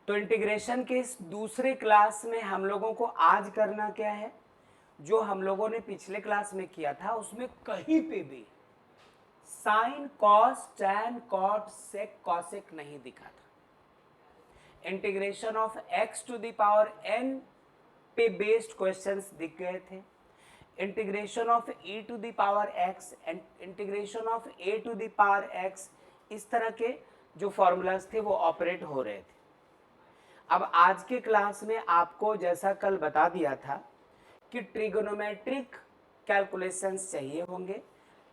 तो इंटीग्रेशन के इस दूसरे क्लास में हम लोगों को आज करना क्या है, जो हम लोगों ने पिछले क्लास में किया था उसमें कहीं पे भी sine cos tan cot sec cosec नहीं दिखा था। Integration of x to the power n पे बेस्ड क्वेश्चंस दिख गए थे। Integration of e to the power x and integration of a to the power x, इस तरह के जो फॉर्मूलाज थे वो ऑपरेट हो रहे थे। अब आज के क्लास में आपको जैसा कल बता दिया था कि ट्रिगोनोमेट्रिक कैलकुलेशंस चाहिए होंगे,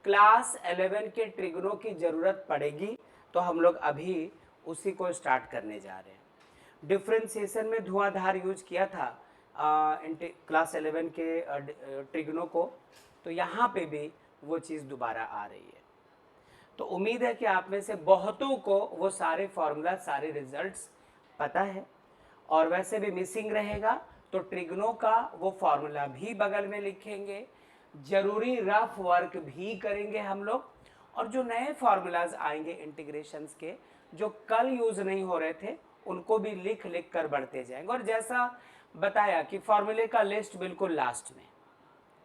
क्लास 11 के ट्रिगोनों की ज़रूरत पड़ेगी, तो हम लोग अभी उसी को स्टार्ट करने जा रहे हैं। डिफ्रेंसिएशन में धुआंधार यूज किया था क्लास 11 के ट्रिगोनों को, तो यहाँ पे भी वो चीज़ दोबारा आ रही है। तो उम्मीद है कि आप में से बहुतों को वो सारे फॉर्मूला, सारे रिजल्ट्स पता है, और वैसे भी मिसिंग रहेगा तो ट्रिगनों का वो फॉर्मूला भी बगल में लिखेंगे, जरूरी रफ वर्क भी करेंगे हम लोग, और जो नए फॉर्मूलाज आएंगे इंटीग्रेशंस के जो कल यूज नहीं हो रहे थे उनको भी लिख लिख कर बढ़ते जाएंगे, और जैसा बताया कि फॉर्मूले का लिस्ट बिल्कुल लास्ट में।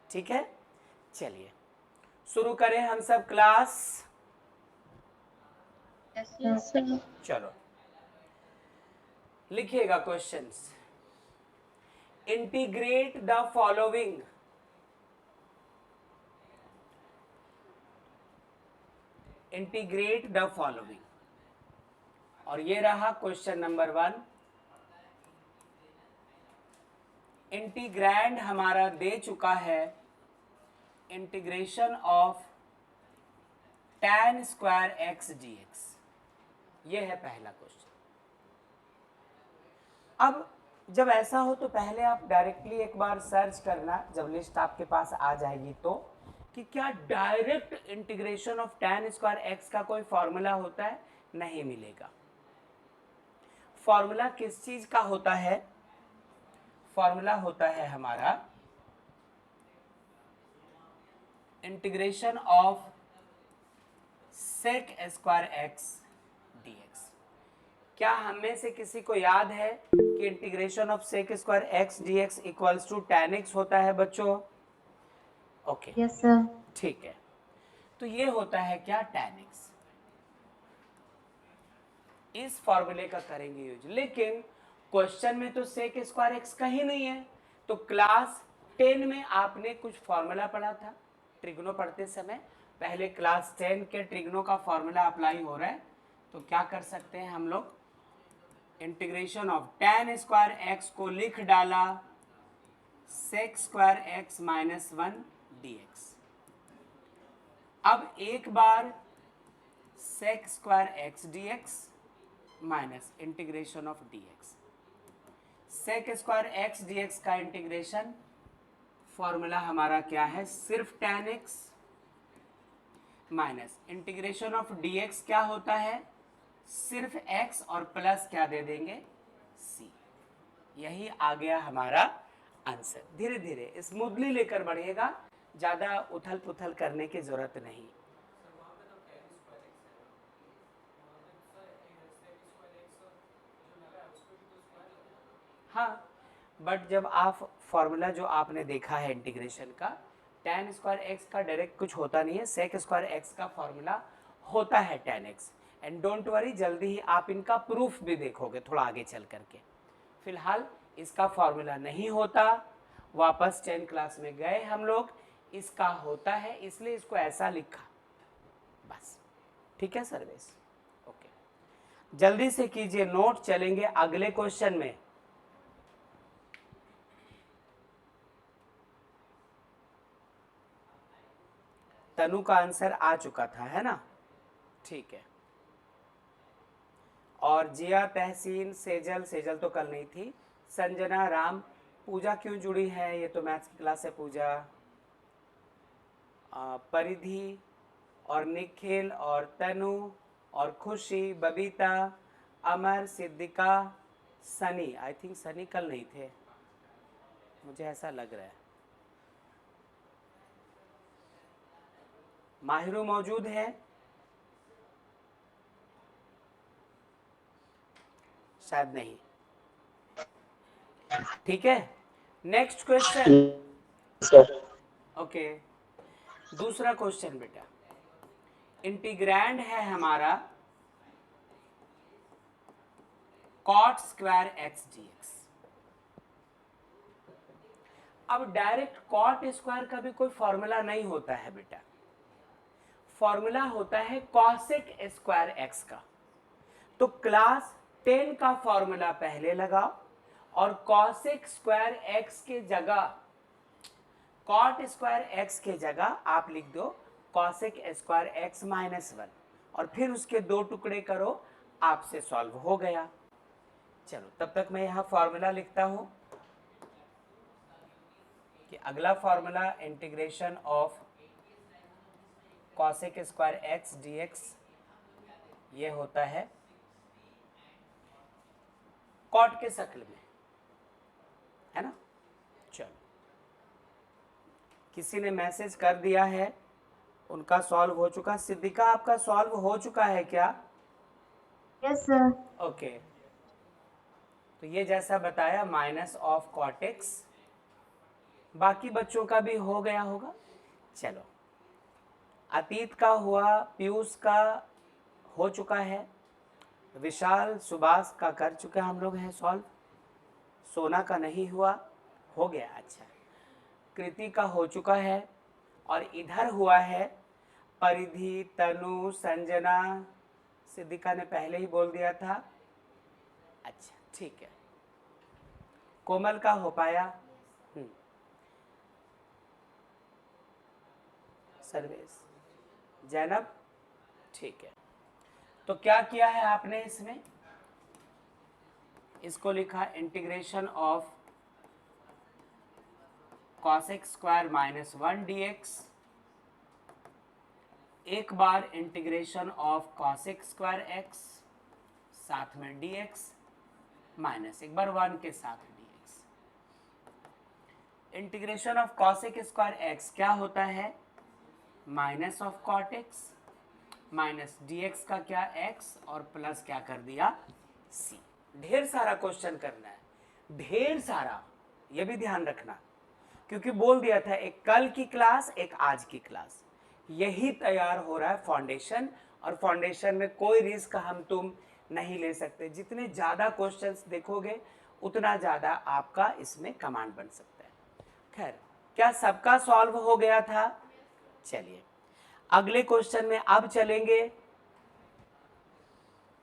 ठीक है, चलिए शुरू करें हम सब क्लास। चलो लिखिएगा questions. Integrate the following, integrate the following, और ये रहा क्वेश्चन नंबर 1। इंटीग्रैंड हमारा दे चुका है integration of tan square x dx, ये है पहला क्वेश्चन। अब जब ऐसा हो तो पहले आप डायरेक्टली एक बार सर्च करना, जब लिस्ट आपके पास आ जाएगी तो, कि क्या direct integration of tan square x का कोई फॉर्मूला होता है। नहीं मिलेगा। फॉर्मूला किस चीज का होता है, फॉर्मूला होता है हमारा integration of sec square x dx। क्या हमें से किसी को याद है कि integration of sec square x dx equals to tan x होता है बच्चों? Okay, yes sir. ठीक है, तो ये होता है क्या, tan x। इस फॉर्मूले का करेंगे यूज, लेकिन क्वेश्चन में तो सेक स्क्वायर एक्स का ही नहीं है। तो क्लास 10 में आपने कुछ फॉर्मूला पढ़ा था ट्रिग्नो पढ़ते समय, पहले क्लास 10 के ट्रिग्नो का फॉर्मूला अप्लाई हो रहा है, तो क्या कर सकते हैं हम लोग, integration of tan square x को लिख डाला sec square x minus 1 dx। अब एक बार sec square x dx minus integration of dx, sec square x dx का इंटीग्रेशन फॉर्मूला हमारा क्या है, सिर्फ tan x minus integration of dx क्या होता है, सिर्फ x और प्लस क्या दे देंगे, c। यही आ गया हमारा आंसर। धीरे धीरे स्मूथली लेकर बढ़िएगा, ज्यादा उथल पुथल करने की जरूरत नहीं। हाँ, बट जब आप फॉर्मूला जो आपने देखा है इंटीग्रेशन का, tan स्क्वायर एक्स का डायरेक्ट कुछ होता नहीं है, सेक स्क्वायर एक्स का फॉर्मूला होता है tan x. And don't worry, जल्दी ही आप इनका प्रूफ भी देखोगे थोड़ा आगे चल करके। फिलहाल इसका फॉर्मूला नहीं होता, वापस 10 क्लास में गए हम लोग, इसका होता है इसलिए इसको ऐसा लिखा बस। ठीक है सर्वेश, ओके, जल्दी से कीजिए नोट, चलेंगे अगले क्वेश्चन में। तनु का आंसर आ चुका था, है ना, ठीक है। और जिया, तहसीन, सेजल, सेजल तो कल नहीं थी, संजना, राम, पूजा क्यों जुड़ी है, ये तो मैथ्स की क्लास है पूजा, परिधि और निखिल और तनु और खुशी, बबीता, अमर, सिद्धिका, सनी, आई थिंक सनी कल नहीं थे, मुझे ऐसा लग रहा है। माहिरू मौजूद है, शायद नहीं, ठीक है, नेक्स्ट क्वेश्चन। सर। ओके, दूसरा क्वेश्चन बेटा, इंटीग्रैंड है हमारा cot square x d x. अब डायरेक्ट कॉट स्क्वायर का भी कोई फॉर्मूला नहीं होता है बेटा, फॉर्मूला होता है कॉसेक स्क्वायर एक्स का। तो क्लास 10 का फॉर्मूला पहले लगाओ और कॉसेक स्क्वायर एक्स के जगह, कॉट स्क्वायर एक्स के जगह आप लिख दो कॉसेक स्क्वायर एक्स माइनस 1 और फिर उसके दो टुकड़े करो, आपसे सॉल्व हो गया। चलो तब तक मैं यहां फॉर्मूला लिखता हूं कि अगला formula integration of cosec square x d x ये होता है कॉट के शक्ल में, है ना। चलो, किसी ने मैसेज कर दिया है, उनका सॉल्व हो चुका। सिद्धिका आपका सॉल्व हो चुका है क्या? Yes sir. ओके, तो ये जैसा बताया माइनस ऑफ कॉट एक्स, बाकी बच्चों का भी हो गया होगा। चलो, अतीत का हुआ, पीयूष का हो चुका है, विशाल सुभाष का कर चुके हम लोग हैं सॉल्व, सोना का नहीं हुआ, हो गया। अच्छा, कृति का हो चुका है और इधर हुआ है परिधि, तनु, संजना, सिद्धिका ने पहले ही बोल दिया था। अच्छा ठीक है, कोमल का हो पाया, सर्वेश, जैनब, ठीक है। तो क्या किया है आपने इसमें, इसको लिखा integration of cosec square minus 1 dx, एक बार integration of cosec square x साथ में dx माइनस एक बार 1 के साथ dx। Integration of cosec square x क्या होता है, minus of cot x minus dx का क्या x और प्लस क्या कर दिया c। ढेर सारा क्वेश्चन करना है, ढेर सारा, ये भी ध्यान रखना, क्योंकि बोल दिया था एक कल की क्लास एक आज की क्लास, यही तैयार हो रहा है फाउंडेशन। और फाउंडेशन में कोई रिस्क हम तुम नहीं ले सकते, जितने ज़्यादा क्वेश्चंस देखोगे उतना ज़्यादा आपका इसमें कमांड बन सकता है। खैर, क्या सबका सॉल्व हो गया था? चलिए अगले क्वेश्चन में अब चलेंगे,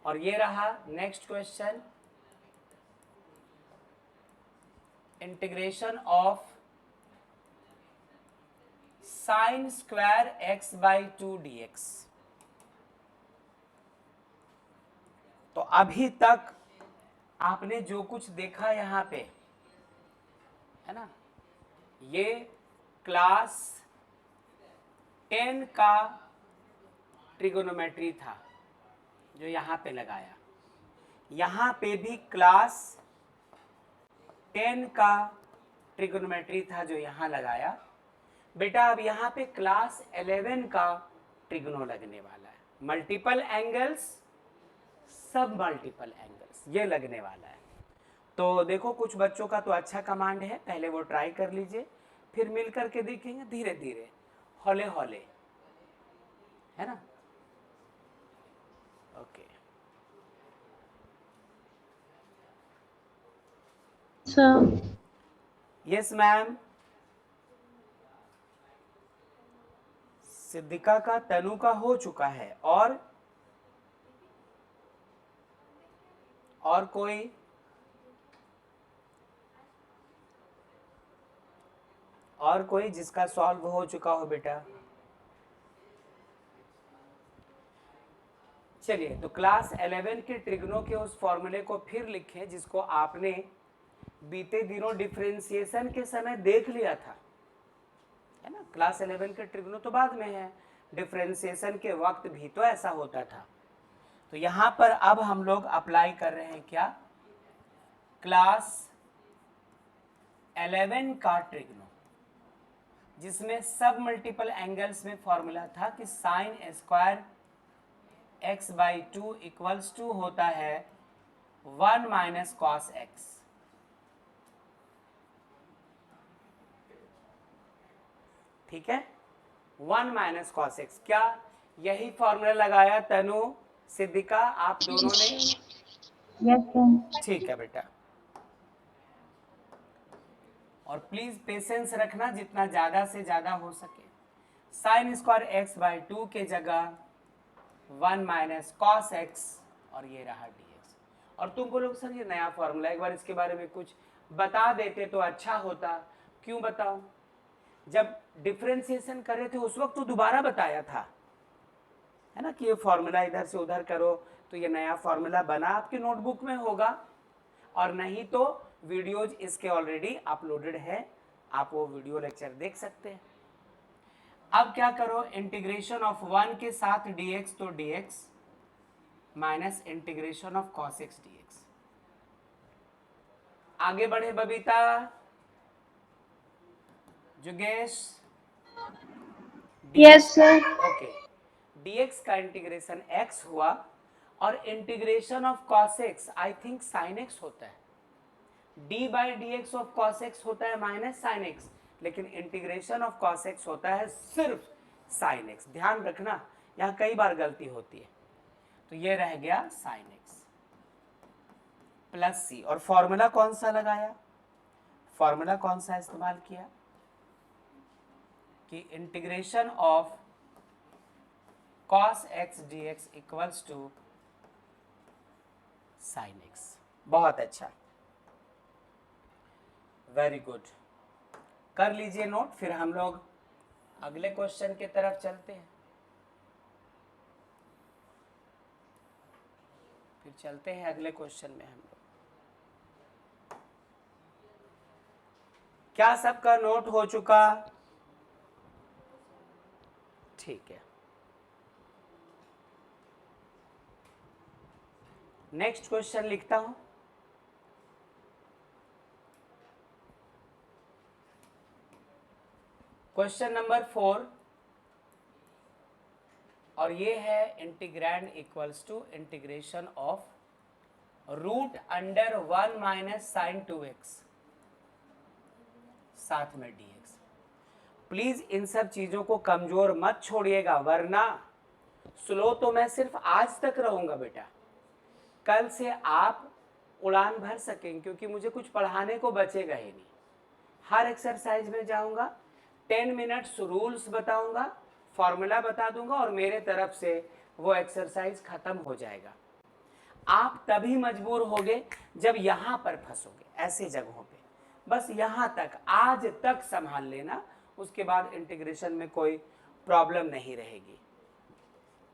और ये रहा next question, integration of sign square x by 2 dx। तो अभी तक आपने जो कुछ देखा यहां पे, है ना, ये क्लास 10 का ट्रिगोनोमेट्री था जो यहां पे लगाया, यहां पे भी क्लास 10 का ट्रिगोनोमेट्री था जो यहां लगाया। बेटा अब यहाँ पे क्लास 11 का ट्रिग्नो लगने वाला है, मल्टीपल एंगल्स, सब मल्टीपल एंगल्स ये लगने वाला है। तो देखो कुछ बच्चों का तो अच्छा कमांड है, पहले वो ट्राई कर लीजिए, फिर मिल करके देखेंगे धीरे धीरे, हौले हौले, है ना। Okay sir. Yes ma'am, Siddhika का, तनु का हो चुका है, और कोई? और कोई जिसका सॉल्व हो चुका हो बेटा? चलिए, तो क्लास 11 के ट्रिग्नो के उस फॉर्मूले को फिर लिखें जिसको आपने बीते दिनों डिफरेंशिएशन के समय देख लिया था, है ना। क्लास 11 के ट्रिग्नो तो बाद में है, डिफरेंशिएशन के वक्त भी तो ऐसा होता था। तो यहां पर अब हम लोग अप्लाई कर रहे हैं क्या, क्लास 11 का ट्रिग्नो, जिसमें सब मल्टीपल एंगल्स में फॉर्मूला था कि sine square x by 2 equals to होता है 1 माइनस कॉस एक्स। ठीक है, 1 माइनस कॉस एक्स। क्या यही फॉर्मूला लगाया तनु, सिद्धिका, आप दोनों ने? Yes, sir. ठीक है बेटा, और प्लीज पेशेंस रखना जितना ज्यादा से ज्यादा हो सके। साइन स्क्वायर एक्स बाई 2 के जगह 1 माइनस कॉस एक्स, और ये रहा dx। और तुम बोलोगे सर ये नया फॉर्मूला, एक बार इसके बारे में कुछ बता देते तो अच्छा होता। क्यों बताओ? जब डिफरेंशिएशन कर रहे थे उस वक्त तो दोबारा बताया था, है ना, कि ये फॉर्मूला इधर से उधर करो, तो ये नया फॉर्मूला बना आपकी नोटबुक में होगा, और नहीं तो वीडियोज इसके ऑलरेडी अपलोडेड है, आप वो वीडियो लेक्चर देख सकते हैं। अब क्या करो, इंटीग्रेशन ऑफ 1 के साथ dx, तो dx minus integration of cos x dx। आगे बढ़े बबीता, जुगेश? Yes, sir. ओके, dx का इंटीग्रेशन x हुआ, और integration of cos x I think sin x होता है, d by d x of cos x होता है माइनस sin x, लेकिन इंटीग्रेशन ऑफ cos x होता है सिर्फ sin x। ध्यान रखना, यहाँ कई बार गलती होती है। तो ये रह गया sin x प्लस c, और फॉर्मूला कौन सा लगाया, फॉर्मूला कौन सा इस्तेमाल किया, कि integration of cos x dx equals to sin x। बहुत अच्छा, वेरी गुड, कर लीजिए नोट, फिर हम लोग अगले क्वेश्चन की तरफ चलते हैं। फिर चलते हैं अगले क्वेश्चन में हम लोग। क्या सबका नोट हो चुका? ठीक है, नेक्स्ट क्वेश्चन लिखता हूं। क्वेश्चन नंबर 4, और ये है integrand equals to integration of root under 1 minus sine 2x साथ में dx। प्लीज इन सब चीजों को कमजोर मत छोड़िएगा, वरना स्लो तो मैं सिर्फ आज तक रहूंगा बेटा, कल से आप उड़ान भर सकेंगे, क्योंकि मुझे कुछ पढ़ाने को बचेगा ही नहीं। हर एक्सरसाइज में जाऊंगा, 10 मिनट्स रूल्स बताऊंगा, फॉर्मूला बता दूंगा, और मेरे तरफ से वो एक्सरसाइज खत्म हो जाएगा। आप तभी मजबूर होगे जब यहां पर फंसोगे, ऐसे जगहों पे। बस यहां तक, आज तक संभाल लेना, उसके बाद इंटीग्रेशन में कोई प्रॉब्लम नहीं रहेगी।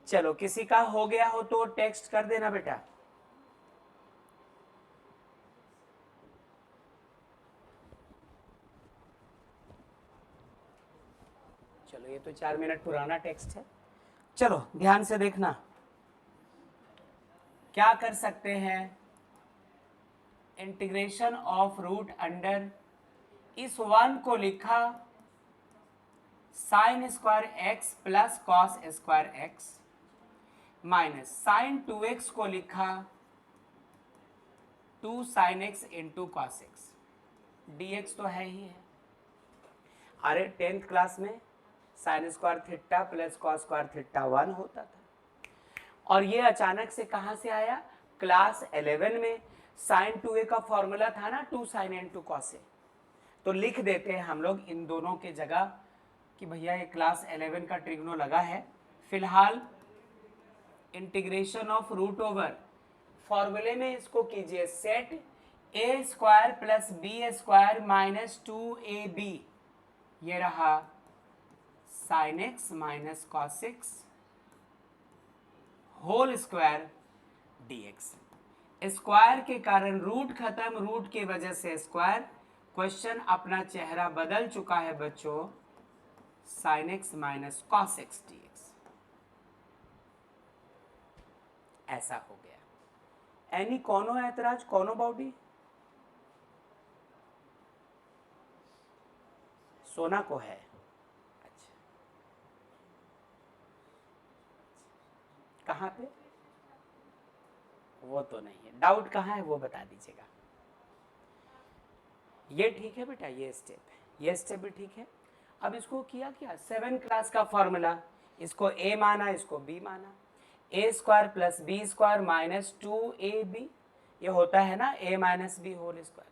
चलो, किसी का हो गया हो तो टेक्स्ट कर देना बेटा। चलो, ये तो 4 मिनट पुराना टेक्स्ट है। चलो ध्यान से देखना, क्या कर सकते हैं, इंटीग्रेशन ऑफ रूट अंडर, इस 1 को लिखा sine square x plus cos square x, minus sine 2x को लिखा 2 sine x into cos x, dx तो है ही है। अरे 10th क्लास में sine square theta plus cos square theta 1 होता था, और ये अचानक से कहां से आया, क्लास 11 में साइन 2a का फॉर्मूला था ना, 2 साइन इंटू कॉस ए। तो लिख देते हैं हम लोग इन दोनों के जगह कि भैया ये क्लास 11 का ट्रिग्नो लगा है। फिलहाल इंटीग्रेशन ऑफ रूट ओवर, फॉर्मूले में इसको कीजिए set, a square plus b square minus 2ab, ये रहा sine x minus cos x whole square dx। Square के कारण रूट खत्म, रूट की वजह से स्क्वायर। क्वेश्चन अपना चेहरा बदल चुका है बच्चों, sign x minus cos x dx, ऐसा हो गया। एनी कोनो ऐतराज, कोनो बॉडी? सोना को है, अच्छा, कहाँ पे? वो तो नहीं है, डाउट कहाँ है वो बता दीजिएगा। ये ठीक है बेटा, ये स्टेप है, ये स्टेप भी ठीक है। अब इसको किया क्या, 7 क्लास का फॉर्मूला, इसको a माना, इसको b माना, a square plus b square minus 2ab, ये होता है ना a minus b whole square.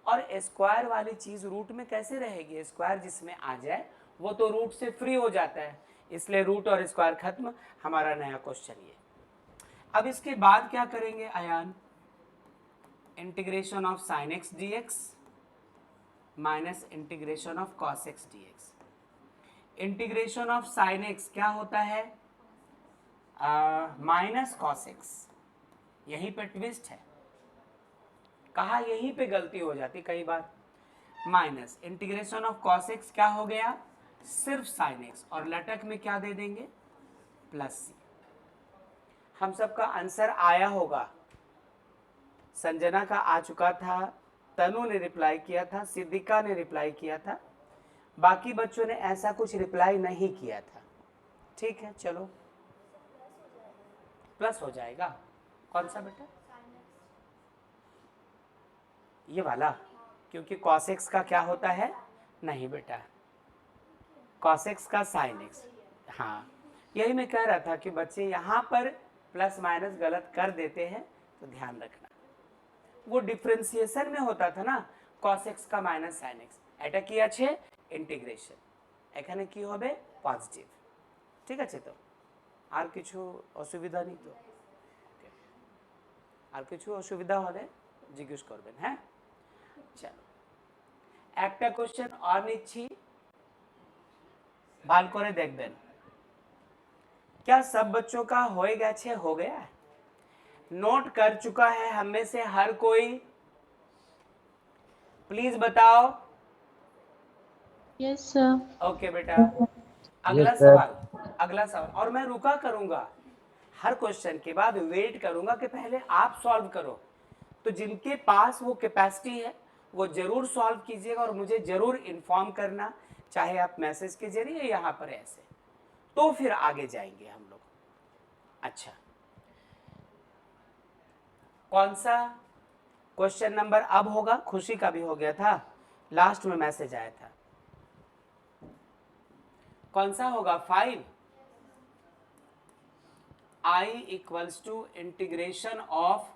और स्क्वायर वाली चीज रूट में कैसे रहेगी, स्क्वायर जिसमें आ जाए वो तो रूट से फ्री हो जाता है, इसलिए रूट और स्क्वायर खत्म, हमारा नया क्वेश्चन ये। अब इसके बाद क्या करेंगे Ayaan, integration of sine x d x minus integration of cos x d x. Integration of sine x क्या होता है, माइनस कॉस एक्स, यहीं पे ट्विस्ट है, कहा यहीं पे गलती हो जाती कई बार। Minus integration of cos x क्या हो गया, सिर्फ साइन एक्स, और लटक में क्या दे देंगे, प्लस सी। हम सबका आंसर आया होगा, संजना का आ चुका था, तनु ने रिप्लाई किया था, सिद्धिका ने रिप्लाई किया था, बाकी बच्चों ने ऐसा कुछ रिप्लाई नहीं किया था। ठीक है चलो, प्लस हो जाएगा। कौन सा बेटा, ये वाला, क्योंकि cos x का क्या होता है, नहीं बेटा, cos x का sin x। हाँ, यही मैं कह रहा था कि बच्चे यहाँ पर प्लस माइनस गलत कर देते हैं, तो ध्यान रखना। वो डिफ्रेंसिएशन में होता था ना, cos x का माइनस sin x, এটা কি আছে ইন্টিগ্রেশন, এখানে কি হবে পজিটিভ। ঠিক আছে, তো আর কিছু অসুবিধা নেই তো, আর কিছু অসুবিধা হলে জিজ্ঞেস করবেন। হ্যাঁ চলো, একটা কোশ্চেন আর নিচ্ছি, ভালো করে দেখবেন। क्या सब बच्चों का हो गया है, नोट कर चुका है हम में से हर कोई, प्लीज बताओ। Yes, sir. ओके बेटा, अगला सवाल, अगला सवाल, और मैं रुका करूंगा हर क्वेश्चन के बाद, वेट करूंगा कि पहले आप सॉल्व करो। तो जिनके पास वो कैपेसिटी है वो जरूर सॉल्व कीजिएगा और मुझे जरूर इन्फॉर्म करना, चाहे आप मैसेज के जरिए यहाँ पर ऐसे, तो फिर आगे जाएंगे हम लोग। अच्छा, कौन सा क्वेश्चन नंबर अब होगा, खुशी का भी हो गया था, लास्ट में मैसेज आया था, कौन सा होगा, 5। I equals to integration of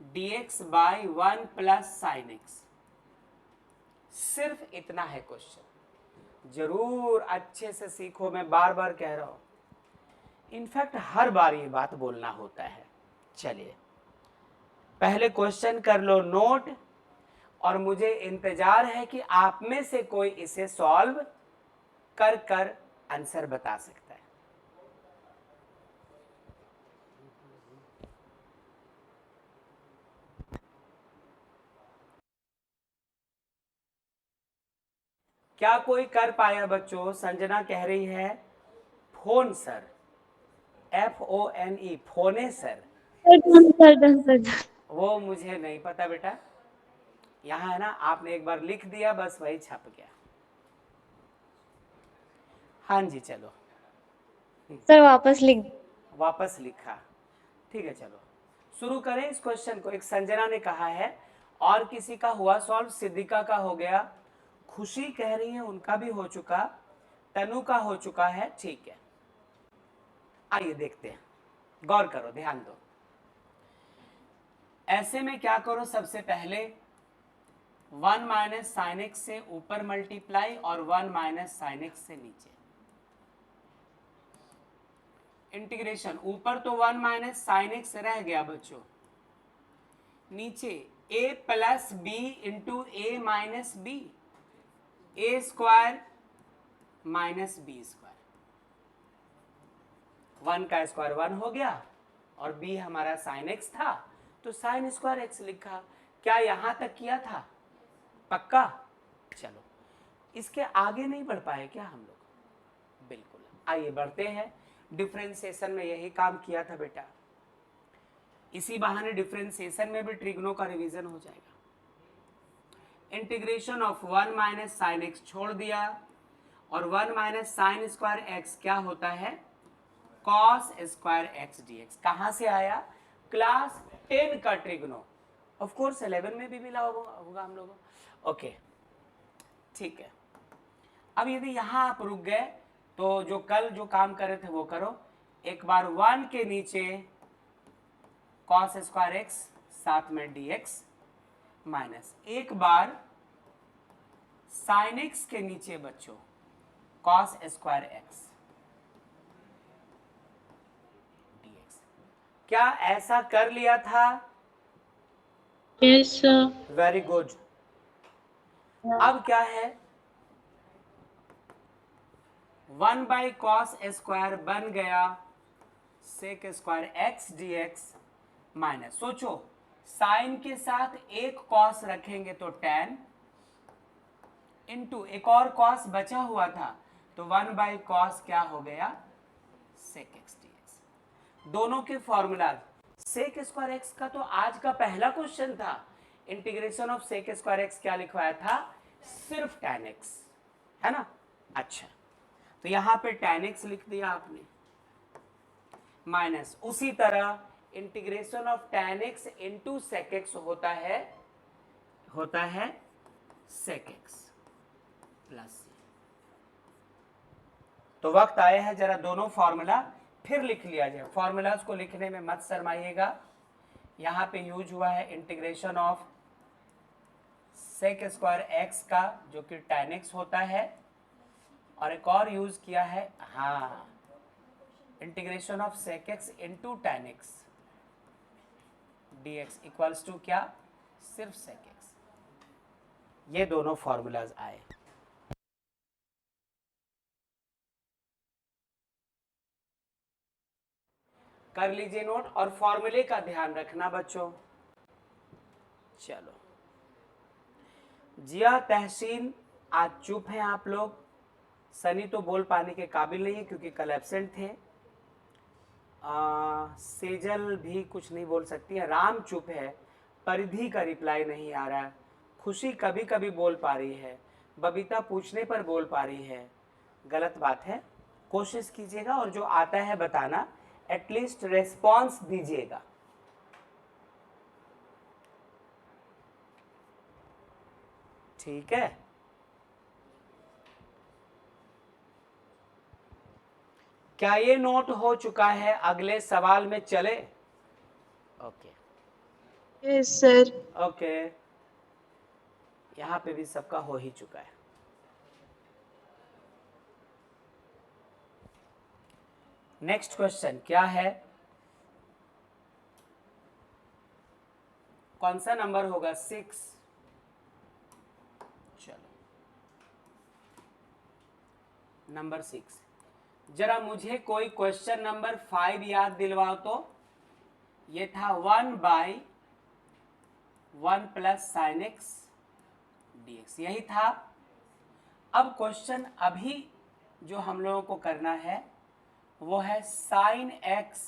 dx by 1 plus sine x. सिर्फ इतना है क्वेश्चन, जरूर अच्छे से सीखो, मैं बार बार कह रहा हूं, इनफैक्ट हर बार ये बात बोलना होता है। चलिए पहले क्वेश्चन कर लो नोट, और मुझे इंतजार है कि आप में से कोई इसे सॉल्व कर कर आंसर बता सकता है। क्या कोई कर पाया बच्चों, संजना कह रही है phone sir, FONE, phone sir, वो मुझे नहीं पता बेटा, यहाँ है ना, आपने एक बार लिख दिया बस वही छप गया। हाँ जी चलो सर वापस लिखा, ठीक है चलो शुरू करें इस क्वेश्चन को। एक संजना ने कहा है, और किसी का हुआ सॉल्व, सिद्धिका का हो गया, खुशी कह रही है उनका भी हो चुका, तनु का हो चुका है, ठीक है। आइए देखते हैं, गौर करो, ध्यान दो। ऐसे में क्या करो, सबसे पहले 1 माइनस साइन एक्स से ऊपर मल्टीप्लाई और 1 माइनस साइन एक्स से नीचे इंटीग्रेशन। ऊपर तो 1 माइनस साइन एक्स रह गया बच्चों, नीचे a plus b into a minus b, a square minus b square, 1 का स्क्वायर 1 हो गया, और b हमारा साइन एक्स था तो साइन स्क्वायर एक्स लिखा। क्या यहां तक किया था, पक्का? चलो इसके आगे नहीं बढ़ पाए क्या हम लोग, बिल्कुल, आइए बढ़ते हैं। डिफरेंशिएशन में यही काम किया था बेटा, इसी बहाने डिफरेंशिएशन में भी ट्रिग्नो का रिवीजन हो जाएगा। Integration of 1 minus sine x छोड़ दिया, और 1 माइनस साइन स्क्वायर एक्स क्या होता है, कॉस स्क्वायर एक्स डीएक्स। कहां से आया, क्लास 10 का ट्रिग्नो, ऑफ कोर्स 11 में भी मिला होगा हम लोगों। ओके ठीक है, अब यदि यहाँ आप रुक गए तो जो कल जो काम करे थे वो करो। एक बार 1 के नीचे cos स्क्वायर एक्स साथ में dx माइनस एक बार sin x के नीचे बच्चों cos स्क्वायर एक्स dx। क्या ऐसा कर लिया था? Yes sir. Very good. अब क्या है, 1 बाई कॉस स्क्वायर बन गया sec square x d x minus, सोचो साइन के साथ एक कॉस रखेंगे तो tan इंटू एक और कॉस बचा हुआ था तो 1 बाई कॉस क्या हो गया सेक एक्स डी एक्स। दोनों के फॉर्मूला, सेक स्क्वायर एक्स का तो आज का पहला क्वेश्चन था। Integration of sec square x क्या लिखवाया था? सिर्फ tan एक्स, है ना। अच्छा, तो यहां पे tan x लिख दिया आपने माइनस उसी तरह integration of tan x into sec x होता है sec x प्लस। तो वक्त आया है जरा दोनों फॉर्मूला फिर लिख लिया जाए। फॉर्मूलाज को लिखने में मत शर्माइएगा। यहां पे यूज हुआ है integration of sec square x का जो कि tan x होता है, और एक और यूज किया है हाँ integration of sec x into tan x dx equals to क्या? सिर्फ sec x। ये दोनों फॉर्मूलाज आए। कर लीजिए नोट और फॉर्मूले का ध्यान रखना बच्चों। चलो, जिया तहसीन आज चुप हैं आप लोग। सनी तो बोल पाने के काबिल नहीं है क्योंकि कल एब्सेंट थे। सेजल भी कुछ नहीं बोल सकती है। राम चुप है। परिधि का रिप्लाई नहीं आ रहा है। खुशी कभी कभी बोल पा रही है। बबीता पूछने पर बोल पा रही है। गलत बात है, कोशिश कीजिएगा और जो आता है बताना, एटलीस्ट रेस्पॉन्स दीजिएगा। ठीक है, क्या ये नोट हो चुका है? अगले सवाल में चले। Okay yes sir. ओके, यहां पे भी सबका हो ही चुका है। नेक्स्ट क्वेश्चन क्या है? कौन सा नंबर होगा? 6। चलो, नंबर 6। जरा मुझे कोई क्वेश्चन नंबर 5 याद दिलवाओ तो। ये था 1 by 1 plus sine x dx, यही था। अब क्वेश्चन अभी जो हम लोगों को करना है वो है sine x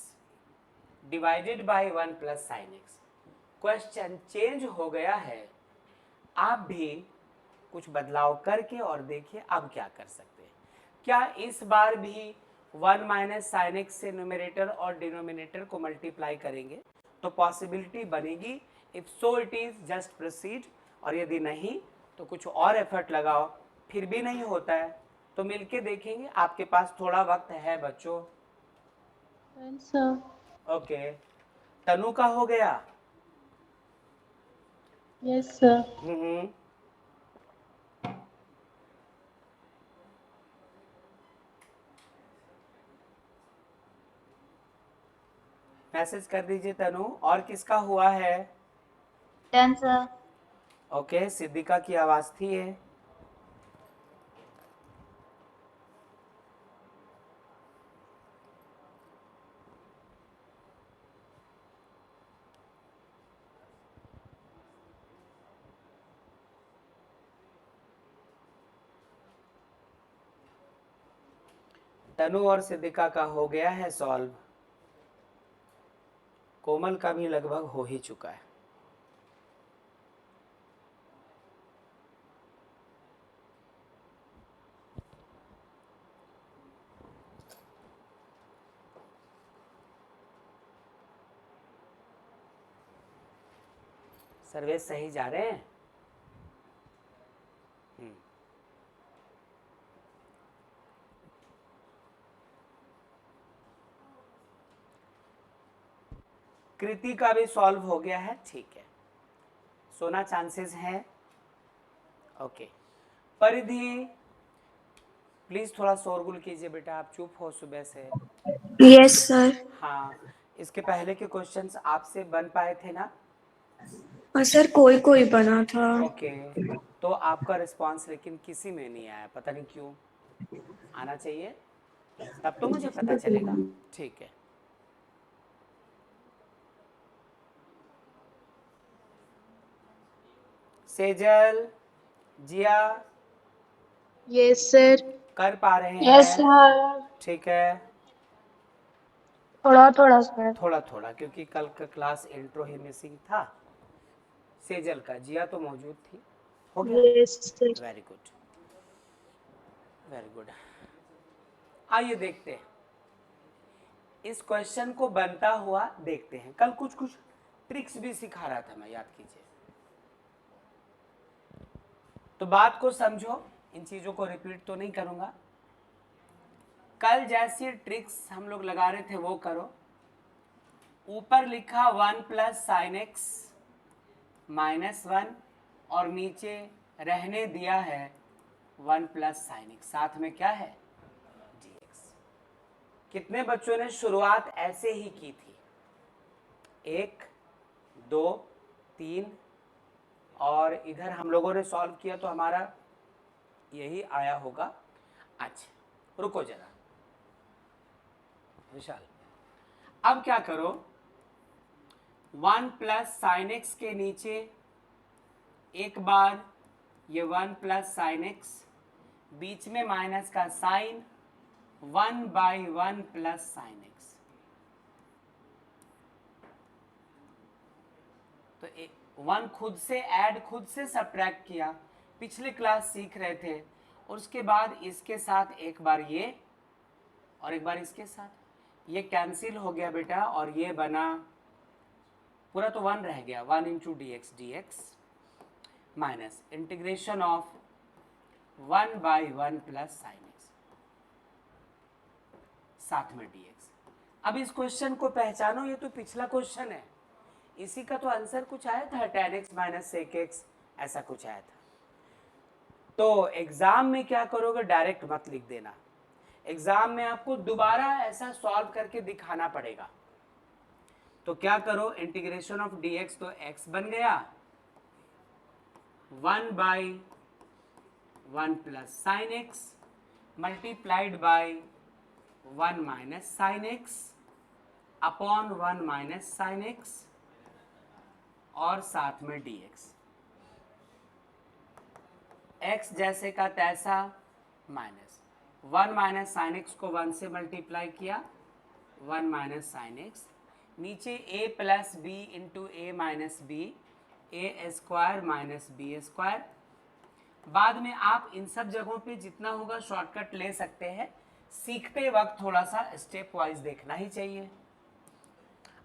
divided by 1 plus sine x. Question change हो गया है, आप भी कुछ बदलाव करके और देखिए अब क्या कर सकते हैं। क्या इस बार भी 1 माइनस साइन एक्स से न्यूमरेटर और डिनोमिनेटर को मल्टीप्लाई करेंगे तो पॉसिबिलिटी बनेगी। If so it is just proceed, और यदि नहीं तो कुछ और एफर्ट लगाओ। फिर भी नहीं होता है तो मिलके देखेंगे। आपके पास थोड़ा वक्त है बच्चों। सर। ओके, तनु का हो गया? Yes sir. मैसेज कर दीजिए तनु। और किसका हुआ है? Done sir. ओके, सिद्धिका की आवाज थी ये। तनु और सिद्धिका का हो गया है सॉल्व। कोमल का भी लगभग हो ही चुका है। सर्वे सही जा रहे हैं? कृति का भी सॉल्व हो गया है, ठीक है, सोना चांसेस है। ओके, परिधि प्लीज थोड़ा शोरगुल कीजिए बेटा, आप चुप हो सुबह से। Yes sir. हाँ, इसके पहले के क्वेश्चंस आपसे बन पाए थे ना? सर कोई कोई बना था। ओके, तो आपका रिस्पांस लेकिन किसी में नहीं आया, पता नहीं क्यों। आना चाहिए, तब तो मुझे पता चलेगा। ठीक है, सेजल, जिया यस सर। कर पा रहे यस हैं? सर। ठीक है, थोड़ा थोड़ा सर। थोड़ा थोड़ा, क्योंकि कल का क्लास इंट्रो ही मिसिंग था। सेजल का, जिया तो मौजूद थी, हो गया। Yes sir. Very good, very good. आइए देखते हैं, इस क्वेश्चन को बनता हुआ देखते हैं। कल कुछ कुछ ट्रिक्स भी सिखा रहा था मैं, याद कीजिए। तो बात को समझो, इन चीजों को रिपीट तो नहीं करूंगा। कल जैसी ट्रिक्स हम लोग लगा रहे थे वो करो। ऊपर लिखा 1 प्लस साइन एक्स माइनस 1 और नीचे रहने दिया है 1 प्लस साइन एक्स, साथ में क्या है dx। कितने बच्चों ने शुरुआत ऐसे ही की थी? 1 2 3, और इधर हम लोगों ने सॉल्व किया तो हमारा यही आया होगा। अच्छा रुको जरा विशाल, अब क्या करो, 1 प्लस साइन एक्स के नीचे एक बार ये 1 प्लस साइन एक्स, बीच में माइनस का sine, 1 by 1 plus sine x. तो 1 खुद से ऐड, खुद से सब्ट्रैक्ट किया, पिछले क्लास सीख रहे थे। और उसके बाद इसके साथ एक बार ये और एक बार इसके साथ, ये कैंसिल हो गया बेटा, और ये बना पूरा तो 1 रह गया, 1 into D x minus integration of 1 by 1 plus sine x, साथ में dx। अब इस क्वेश्चन को पहचानो, ये तो पिछला क्वेश्चन है, इसी का तो आंसर कुछ आया था, tan x minus sec x, ऐसा कुछ आया था। तो एग्जाम में क्या करोगे, डायरेक्ट मत लिख देना, एग्जाम में आपको दोबारा ऐसा सॉल्व करके दिखाना पड़ेगा। तो क्या करो, इंटीग्रेशन ऑफ dx, तो x बन गया 1 by 1 plus sine x multiplied by 1 minus sine x upon 1 minus sine x और साथ में dx। x जैसे का तैसा माइनस 1 माइनस साइन एक्स को 1 से मल्टीप्लाई किया, 1 माइनस साइन एक्स, नीचे a plus b into a minus b, a square minus b square. बाद में आप इन सब जगहों पे जितना होगा शॉर्टकट ले सकते हैं, सीखते वक्त थोड़ा सा स्टेप वाइज देखना ही चाहिए।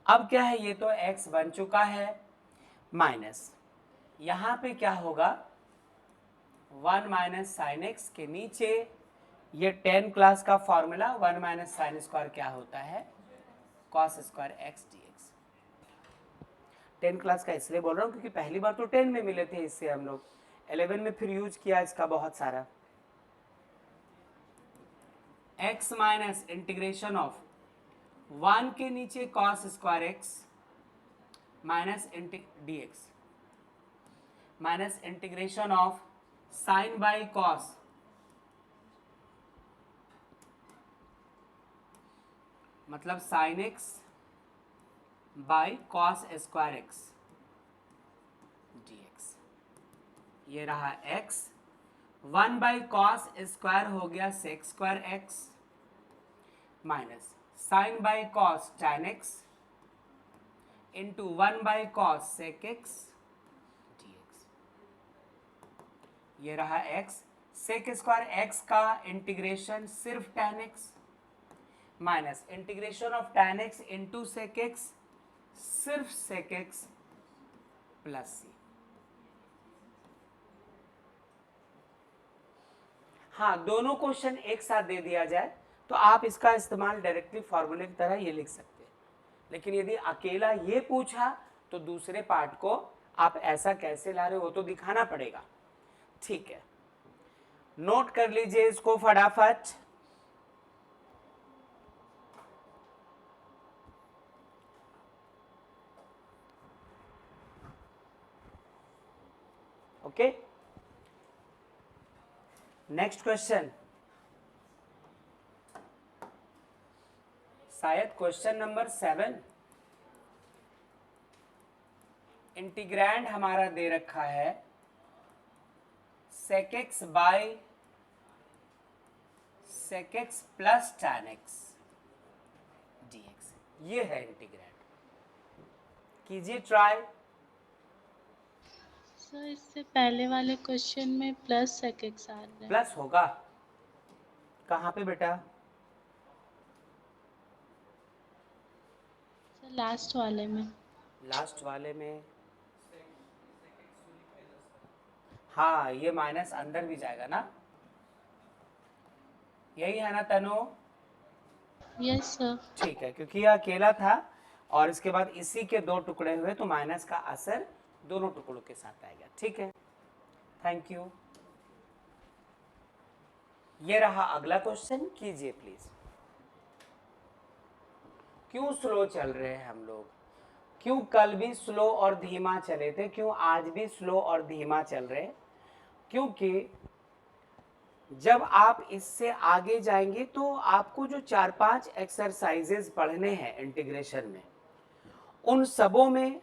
अब क्या है, ये तो x बन चुका है, माइनस यहां पे क्या होगा, 1 माइनस साइन एक्स के नीचे ये 10 क्लास का फॉर्मूला, 1 माइनस साइन स्क्वायर क्या होता है, cos square x d x. 10 class का इसलिए बोल रहा हूँ क्योंकि पहली बार तो 10 में मिले थे, इससे हम लोग 11 में फिर यूज किया इसका बहुत सारा। x माइनस इंटीग्रेशन ऑफ 1 के नीचे cos square x minus dx minus integration of sine by cos मतलब sine x by cos square x dx। ये रहा x, 1 बाई कॉस स्क्वायर हो गया sec square x minus sine by cos tan x into 1 by cos sec x dx। ये रहा x, sec square x का integration सिर्फ tan x minus integration of tan x into sec x सिर्फ sec x plus सी। हाँ, दोनों question एक साथ दे दिया जाए तो आप इसका इस्तेमाल डायरेक्टली फॉर्मूले की तरह ये लिख सकते हैं, लेकिन यदि अकेला ये पूछा तो दूसरे पार्ट को आप ऐसा कैसे ला रहे हो तो दिखाना पड़ेगा। ठीक है, नोट कर लीजिए इसको फटाफट। ओके, नेक्स्ट क्वेश्चन, शायद क्वेश्चन नंबर 7। इंटीग्रैंड हमारा दे रखा है sec x by sec x plus tan x dx, ये है इंटीग्रैंड। कीजिए ट्राई। सर इससे पहले वाले क्वेश्चन में प्लस sec x आ रहा है। प्लस होगा कहाँ पे बेटा? सर लास्ट वाले में। लास्ट वाले में, हाँ ये माइनस अंदर भी जाएगा ना, यही है ना तनु? Yes sir. ठीक है, क्योंकि यह अकेला था और इसके बाद इसी के दो टुकड़े हुए तो माइनस का असर दोनों टुकड़ों के साथ आएगा। ठीक है, थैंक यू। ये रहा अगला क्वेश्चन, कीजिए प्लीज। क्यों स्लो चल रहे हैं हम लोग? क्यों कल भी स्लो और धीमा चले थे, क्यों आज भी स्लो और धीमा चल रहे? क्योंकि जब आप इससे आगे जाएंगे तो आपको जो 4-5 एक्सरसाइजेज पढ़ने हैं इंटीग्रेशन में, उन सबों में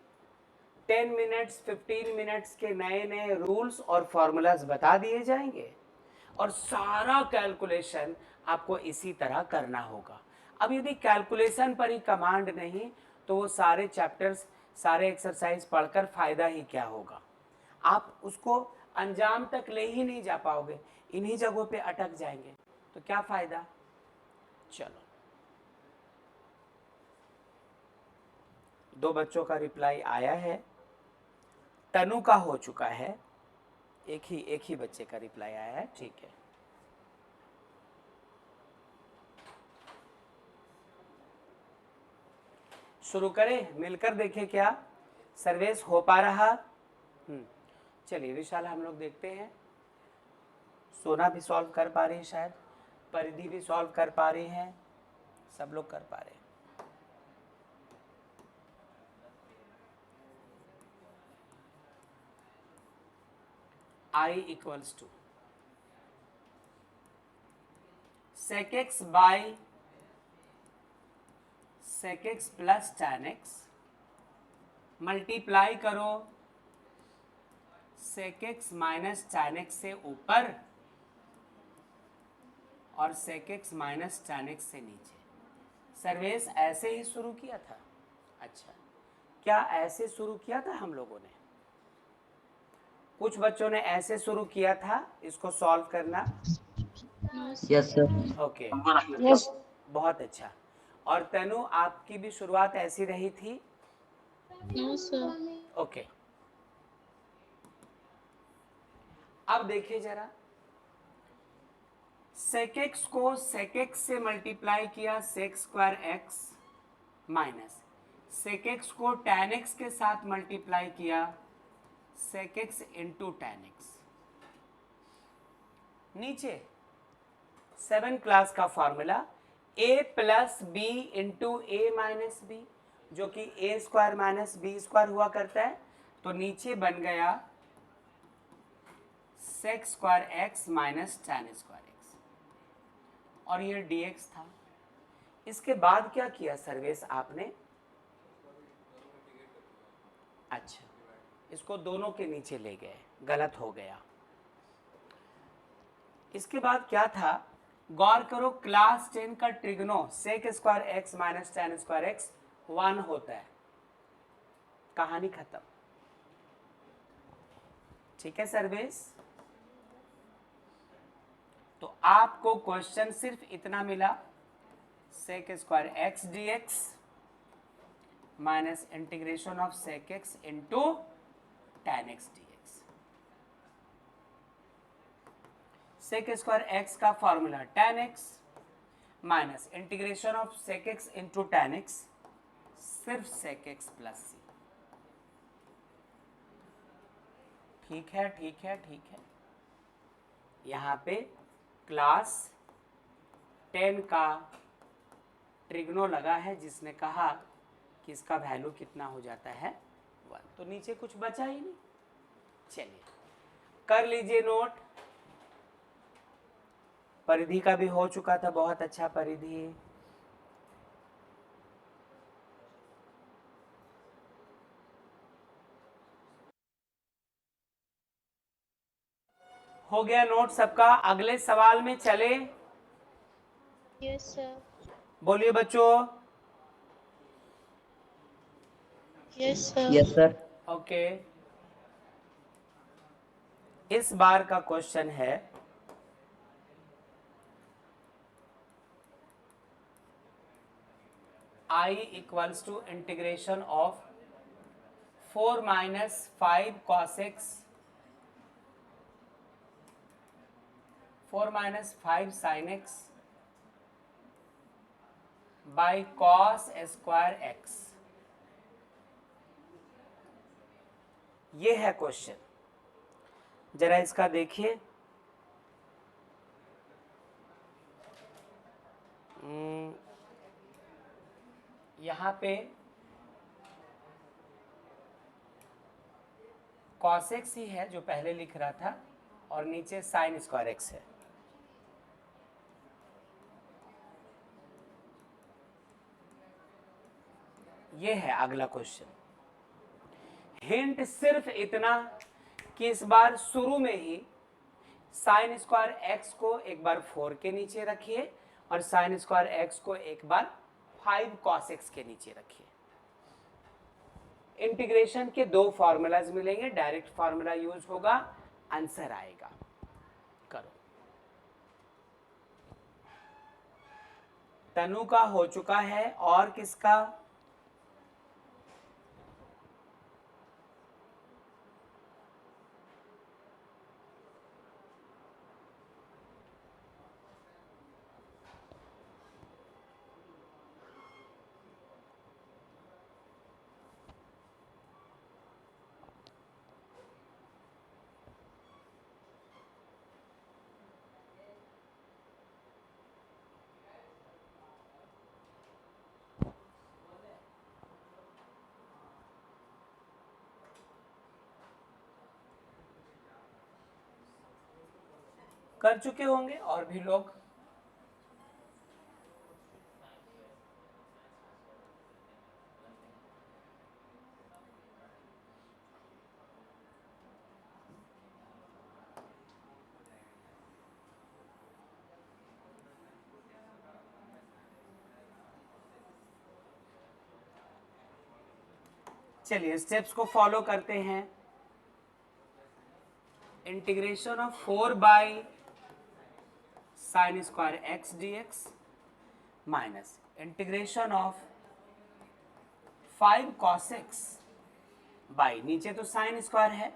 10 मिनट्स 15 मिनट्स के नए नए रूल्स और फॉर्मूलाज बता दिए जाएंगे और सारा कैलकुलेशन आपको इसी तरह करना होगा। अब यदि कैलकुलेशन पर ही कमांड नहीं तो वो सारे चैप्टर्स सारे एक्सरसाइज पढ़कर फायदा ही क्या होगा? आप उसको अंजाम तक ले ही नहीं जा पाओगे, इन्हीं जगहों पे अटक जाएंगे, तो क्या फायदा? चलो, दो बच्चों का रिप्लाई आया है, तनु का हो चुका है, एक ही बच्चे का रिप्लाई आया है। ठीक है, शुरू करें, मिलकर देखें क्या सर्वेस हो पा रहा। चलिए विशाल, हम लोग देखते हैं। सोना भी सॉल्व कर पा रही है, शायद परिधि भी सॉल्व कर पा रही है, सब लोग कर पा रहे हैं। I equals to sec x by sec x plus tan x, multiply करो sec x minus tan x से ऊपर और sec x minus tan x से नीचे। सर्वेस ऐसे ही शुरू किया था? अच्छा, क्या ऐसे शुरू किया था हम लोगों ने? कुछ बच्चों ने ऐसे शुरू किया था इसको सॉल्व करना। Yes sir. ओके, यस बहुत अच्छा। और तनु, आपकी भी शुरुआत ऐसी रही थी? No sir. ओके, अब देखिए जरा, sec x को sec x से मल्टीप्लाई किया sec square x minus sec x को tan x के साथ मल्टीप्लाई किया sec x into tan x। नीचे 7 क्लास का formula a plus b into a minus b, जो कि a square minus b square हुआ करता है, तो नीचे बन गया sec square x minus tan square x, और ये dx था। इसके बाद क्या किया सर्वेस आपने? अच्छा, इसको दोनों के नीचे ले गए, गलत हो गया। इसके बाद क्या था, गौर करो, क्लास 10 का trigno sec square x minus tan square x 1 होता है। कहानी खत्म। ठीक है सर्वेस, तो आपको क्वेश्चन सिर्फ इतना मिला, sec square x dx minus integration of sec x into tan x dx। sec square x का formula tan x minus integration of sec x into tan x सिर्फ sec x प्लस सी। ठीक है, ठीक है, ठीक है। यहाँ पे क्लास 10 का ट्रिग्नो लगा है, जिसने कहा कि इसका वैल्यू कितना हो जाता है 1। तो नीचे कुछ बचा ही नहीं। चलिए कर लीजिए नोट। परिधि का भी हो चुका था, बहुत अच्छा परिधि। हो गया नोट सबका। अगले सवाल में चले। Yes sir. बोलिए बच्चों। Yes sir. Yes, sir. Okay, इस बार का क्वेश्चन है I equals to integration of 4 minus 5 cos x 4 minus 5 sin x by cos square x। ये है क्वेश्चन, जरा इसका देखिए। यहाँ पे cos x ही है जो पहले लिख रहा था, और नीचे sin स्क्वायर x है। ये है अगला क्वेश्चन। हिंट सिर्फ इतना कि इस बार शुरू में ही साइन स्क्वायर एक्स को एक बार 4 के नीचे रखिए और साइन स्क्वायर एक्स को एक बार 5 cos x के नीचे रखिए। इंटीग्रेशन के दो फॉर्मूलाज मिलेंगे, डायरेक्ट फॉर्मूला यूज होगा, आंसर आएगा। करो। तनु का हो चुका है, और किसका? कर चुके होंगे और भी लोग। चलिए स्टेप्स को फॉलो करते हैं। Integration of 4 by sine square x d x minus integration of 5 cos x by, नीचे तो साइन स्क्वायर है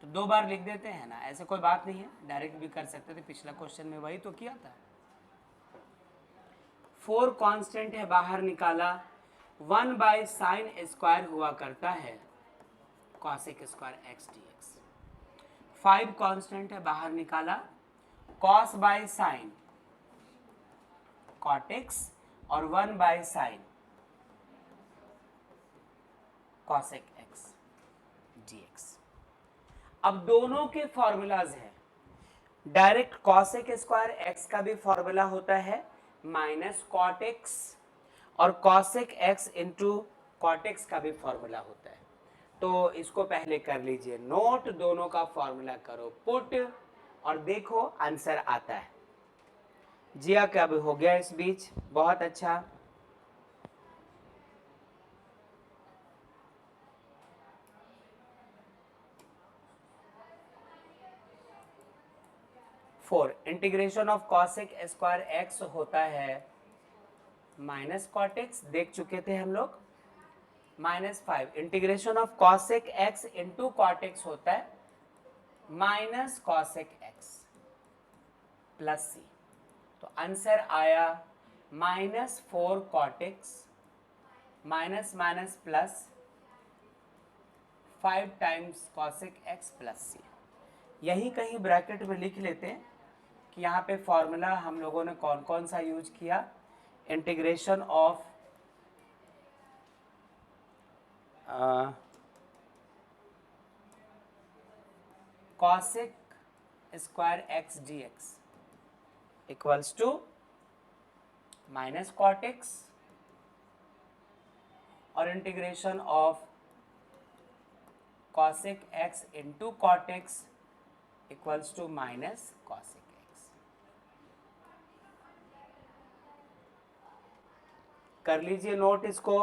तो 2 बार लिख देते हैं ना, ऐसे कोई बात नहीं है, डायरेक्ट भी कर सकते थे, पिछला क्वेश्चन में वही तो किया था। 4 कांस्टेंट है, बाहर निकाला, 1 बाई साइन स्क्वायर हुआ करता है cosec square x d x. 5 constant है, बाहर निकाला, cos by sine cot x और 1 by sine cosec x dx। अब दोनों के फॉर्मूलाज हैं। डायरेक्ट cosec स्क्वायर x का भी फॉर्मूला होता है माइनस cot x, और cosec x into cot x का भी फॉर्मूला होता है। तो इसको पहले कर लीजिए नोट, दोनों का फॉर्मूला करो पुट और देखो आंसर आता है। जिया का भी हो गया इस बीच, बहुत अच्छा। Four integration of cosec square x होता है माइनस cot x, देख चुके थे हम लोग, minus 5 integration of cosec x into cot x होता है minus cosec x plus c. तो आंसर आया minus 4 cot x minus minus plus 5 times cosec x plus c. यही कहीं ब्रैकेट में लिख लेते हैं कि यहाँ पे फॉर्मूला हम लोगों ने कौन कौन सा यूज किया। Integration of cosec square x d x equals to minus cot x और integration of cosec x into cot x equals to minus cosec x। कर लीजिए नोट इसको।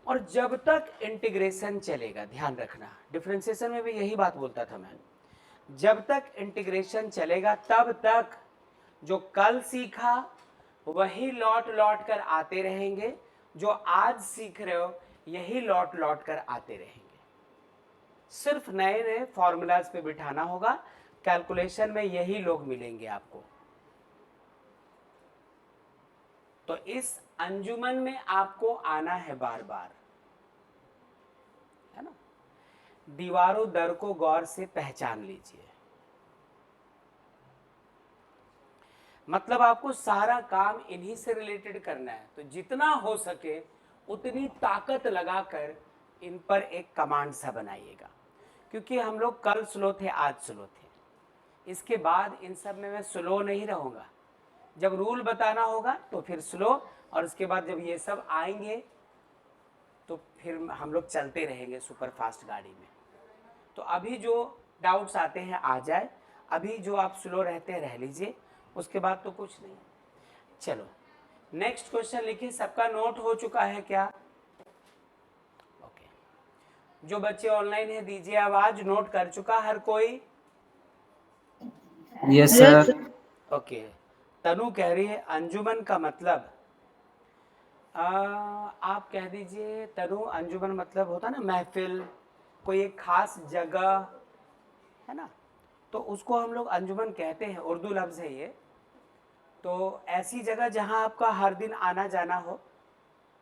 और जब तक इंटीग्रेशन चलेगा, ध्यान रखना, डिफरेंशिएशन में भी यही बात बोलता था मैं, जब तक इंटीग्रेशन चलेगा तब तक जो कल सीखा वही लौट लौट कर आते रहेंगे, जो आज सीख रहे हो यही लौट लौट कर आते रहेंगे। सिर्फ नए नए फॉर्मूलाज पे बिठाना होगा। कैलकुलेशन में यही लोग मिलेंगे आपको। तो इस अंजुमन में आपको आना है बार बार, है ना। दीवारों दर को गौर से पहचान लीजिए। मतलब आपको सारा काम इन्हीं से रिलेटेड करना है, तो जितना हो सके उतनी ताकत लगाकर इन पर एक कमांड सा बनाइएगा। क्योंकि हम लोग कल स्लो थे, आज स्लो थे, इसके बाद इन सब में मैं स्लो नहीं रहूँगा। जब रूल बताना होगा तो फिर स्लो, और उसके बाद जब ये सब आएंगे तो फिर हम लोग चलते रहेंगे सुपर फास्ट गाड़ी में। तो अभी जो डाउट्स आते हैं आ जाए, अभी जो आप स्लो रहते हैं रह लीजिए, उसके बाद तो कुछ नहीं। चलो नेक्स्ट क्वेश्चन लिखिए। सबका नोट हो चुका है क्या? ओके, जो बच्चे ऑनलाइन है दीजिए आवाज। नोट कर चुका हर कोई? Yes sir. ओके, तनु कह रही है अंजुमन का मतलब, आप कह दीजिए तनु। अंजुमन मतलब होता ना महफिल, कोई एक खास जगह, है ना, तो उसको हम लोग अंजुमन कहते हैं, उर्दू लफ्ज़ है ये। तो ऐसी जगह जहाँ आपका हर दिन आना जाना हो,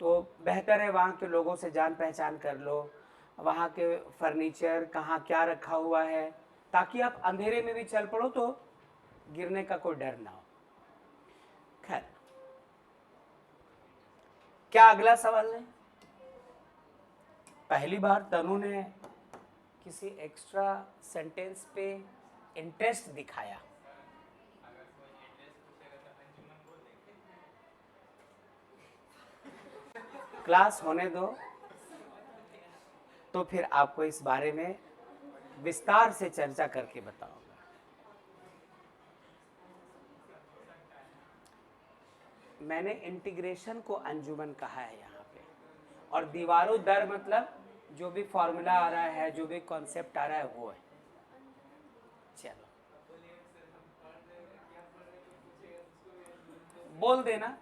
तो बेहतर है वहाँ के लोगों से जान पहचान कर लो, वहाँ के फर्नीचर कहाँ क्या रखा हुआ है, ताकि आप अंधेरे में भी चल पड़ो तो गिरने का कोई डर ना हो। खैर, क्या अगला सवाल है? पहली बार तनु ने किसी एक्स्ट्रा सेंटेंस पे इंटरेस्ट दिखाया। क्लास होने दो तो फिर आपको इस बारे में विस्तार से चर्चा करके बताऊंगा। मैंने इंटीग्रेशन को अंजुमन कहा है यहाँ पे, और दीवारों दर मतलब जो भी फॉर्मूला आ रहा है, जो भी कॉन्सेप्ट आ रहा है वो है। चलो बोल देना,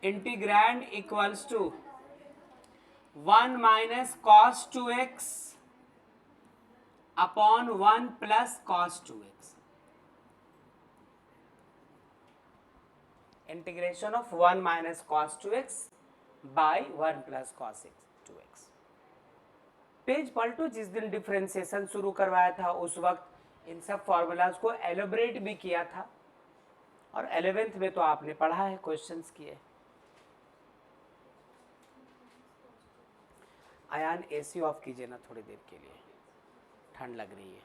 integrand equals to 1 minus cos 2x upon 1 plus cos 2x। Integration of 1 minus cos 2x by 1 plus cos 2x। Page पलटो, जिस दिन डिफरेंशिएशन शुरू करवाया था उस वक्त इन सब फॉर्मूलाज को एलोबरेट भी किया था, और 11th में तो आपने पढ़ा है, क्वेश्चंस किए। आयान एसी ऑफ कीजिए ना थोड़ी देर के लिए, ठंड लग रही है।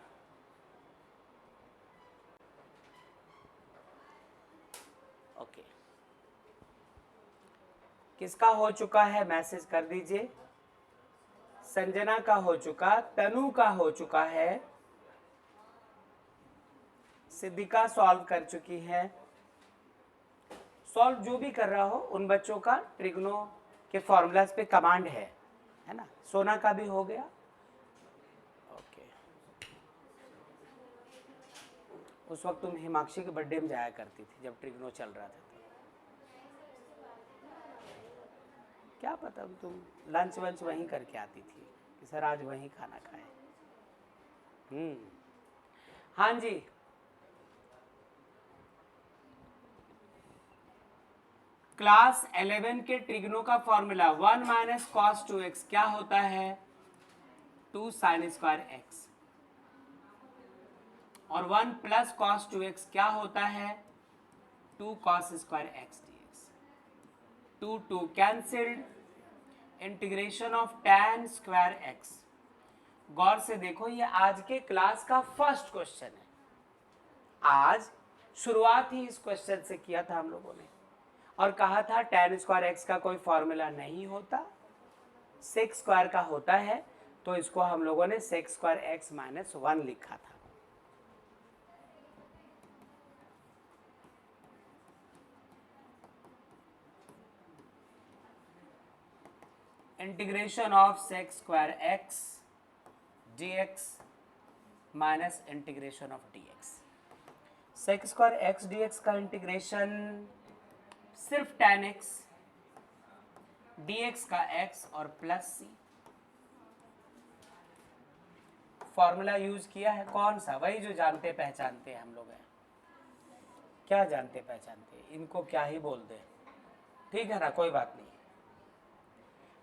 ओके, किसका हो चुका है मैसेज कर दीजिए। संजना का हो चुका, तनु का हो चुका है, सिद्धिका सॉल्व कर चुकी है। सॉल्व जो भी कर रहा हो उन बच्चों का ट्रिग्नो के फॉर्मूलाज पे कमांड है ना। सोना का भी हो गया। ओके, उस वक्त तुम हिमाक्षी के बर्थडे में जाया करती थी जब ट्रिग्नो चल रहा था, क्या पता तुम लंच वंच वहीं करके आती थी कि सर आज वहीं खाना खाए। हाँ जी, क्लास 11 के ट्रिग्नो का फॉर्मूला 1 माइनस कॉस 2x क्या होता है? 2 साइन स्क्वायर एक्स। और 1 प्लस कॉस 2x क्या होता है? 2 cos square x dx। 2 cancelled. Integration of tan square x. गौर से देखो, ये आज के क्लास का फर्स्ट क्वेश्चन है। आज शुरुआत ही इस क्वेश्चन से किया था हम लोगों ने, और कहा था tan स्क्वायर एक्स का कोई फॉर्मूला नहीं होता, सेक स्क्वायर का होता है। तो इसको हम लोगों ने सेक स्क्वायर एक्स माइनस 1 लिखा था। Integration of sec square x dx minus integration of dx। Sec square x dx का इंटीग्रेशन सिर्फ tan x, dx का x और प्लस c। फॉर्मूला यूज किया है कौन सा? वही जो जानते पहचानते हैं हम लोग हैं। क्या जानते पहचानते हैं, इनको क्या ही बोल दे, ठीक है ना, कोई बात नहीं।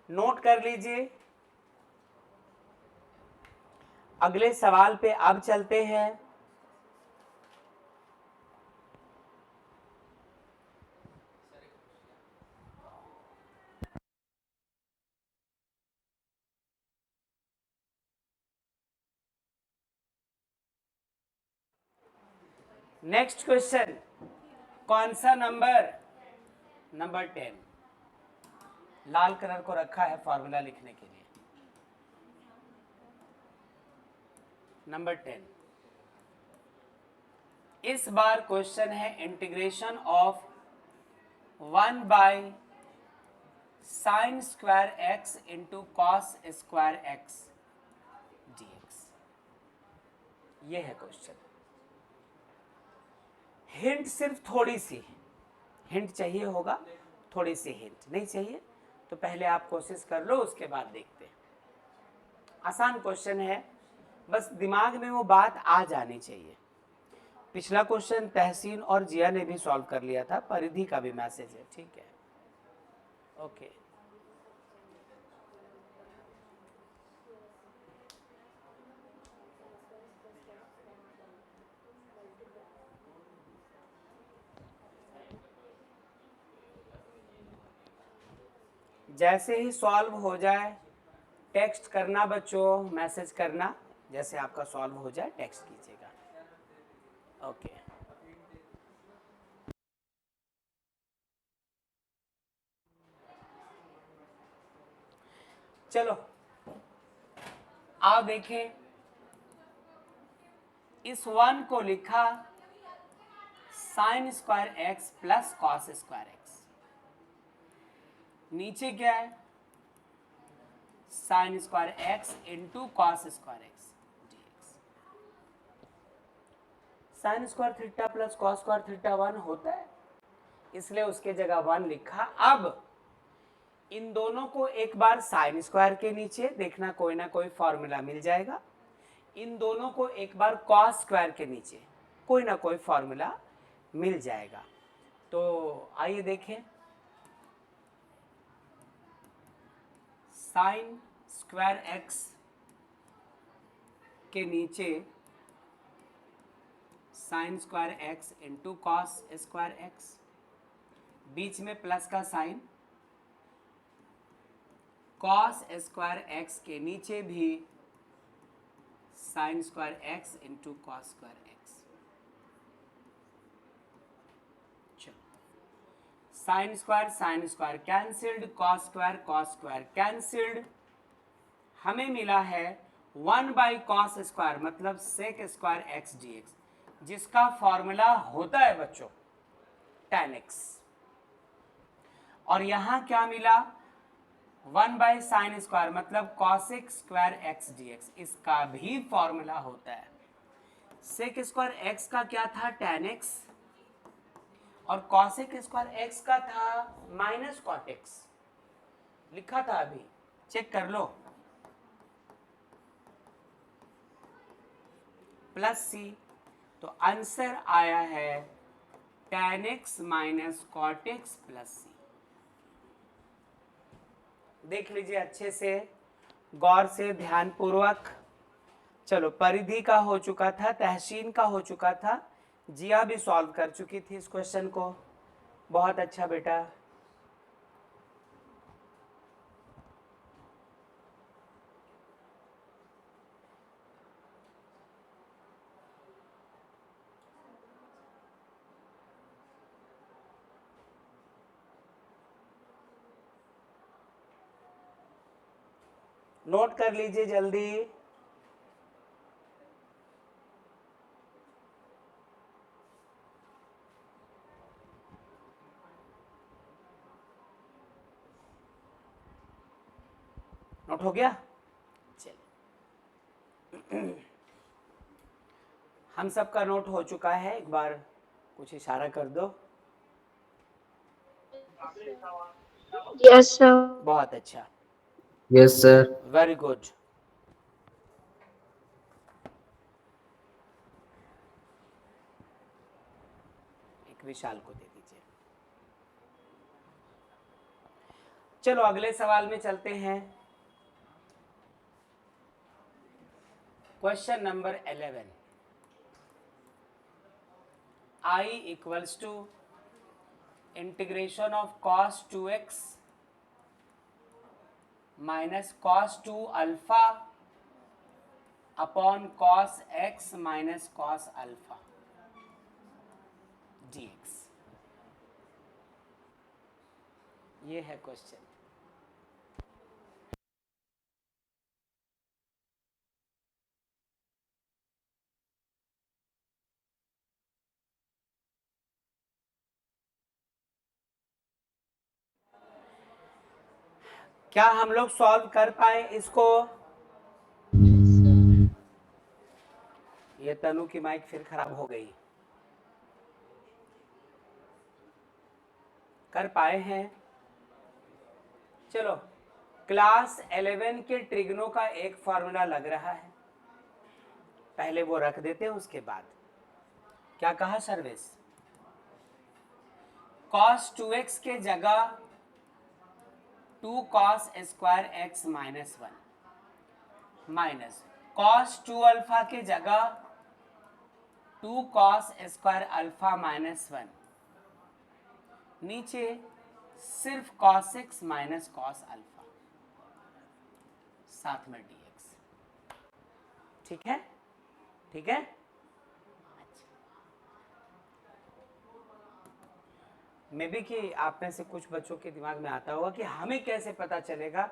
नोट कर लीजिए। अगले सवाल पे अब चलते हैं। नेक्स्ट क्वेश्चन कौन सा? नंबर 10। लाल कलर को रखा है फॉर्मूला लिखने के लिए। नंबर 10। इस बार क्वेश्चन है integration of 1 by sine square x into cos square x dx। ये है क्वेश्चन। हिंट सिर्फ थोड़ी सी हिंट चाहिए होगा, थोड़ी सी हिंट नहीं चाहिए तो पहले आप कोशिश कर लो, उसके बाद देखते हैं। आसान क्वेश्चन है, बस दिमाग में वो बात आ जानी चाहिए। पिछला क्वेश्चन तहसीन और जिया ने भी सॉल्व कर लिया था, परिधि का भी मैसेज है, ठीक है, ओके। जैसे ही सॉल्व हो जाए टेक्स्ट करना बच्चों, मैसेज करना, जैसे आपका सॉल्व हो जाए टेक्स्ट कीजिएगा, ओके। चलो आप देखें, इस 1 को लिखा sine square x plus cos square x. नीचे क्या है? Sign square x into cos square x dx। Sign square theta plus cos square theta 1 होता है, इसलिए उसके जगह 1 लिखा। अब इन दोनों को एक बार साइन स्क्वायर के नीचे देखना, कोई ना कोई फॉर्मूला मिल जाएगा। इन दोनों को एक बार कॉस स्क्वायर के नीचे कोई ना कोई फॉर्मूला मिल जाएगा। तो आइए देखें, साइन स्क्वायर एक्स के नीचे sine square x into cos square x, बीच में प्लस का साइन, कॉस स्क्वायर एक्स के नीचे भी sine square x into cos square x. चलो, sine square cancelled, cos square cancelled. हमें मिला है 1 बाई कॉस स्क्वायर मतलब सेक स्क्वायर एक्स dx, जिसका फॉर्मूला होता है बच्चों tan x। और यहां क्या मिला? 1 बाई साइन स्क्वायर मतलब कॉसेक स्क्वायर एक्स dx, इसका भी फॉर्मूला होता है। सेक स्क्वायर एक्स का क्या था? tan x, और कॉसेक स्क्वायर एक्स का था माइनस कॉट एक्स, लिखा था अभी, चेक कर लो, प्लस सी। तो आंसर आया है tan x minus cot x plus c. देख लीजिए अच्छे से, गौर से, ध्यान पूर्वक। चलो, परिधि का हो चुका था, तहसीन का हो चुका था, जिया भी सॉल्व कर चुकी थी इस क्वेश्चन को। बहुत अच्छा बेटा। नोट कर लीजिए जल्दी। नोट हो गया? चलिए, हम सबका नोट हो चुका है। एक बार कुछ इशारा कर दो। Yes sir. बहुत अच्छा, Yes, sir. Very good. एक विशाल को दे दीजिए। चलो अगले सवाल में चलते हैं। Question number 11। I equals to integration of cos 2x minus cos 2 alpha upon cos x minus cos alpha dx। ये है क्वेश्चन। क्या हम लोग सॉल्व कर पाए इसको? ये तनु की माइक फिर खराब हो गई। कर पाए हैं? चलो, क्लास 11 के ट्रिग्नो का एक फॉर्मूला लग रहा है, पहले वो रख देते हैं। उसके बाद क्या कहा सर्विस? cos 2x के जगह 2 cos square x minus 1 minus cos 2 alpha के जगह 2 cos स्क्वायर अल्फा माइनस 1, नीचे सिर्फ cos x minus cos alpha, साथ में dx। ठीक है? ठीक है? मे भी कि आप में से कुछ बच्चों के दिमाग में आता होगा कि हमें कैसे पता चलेगा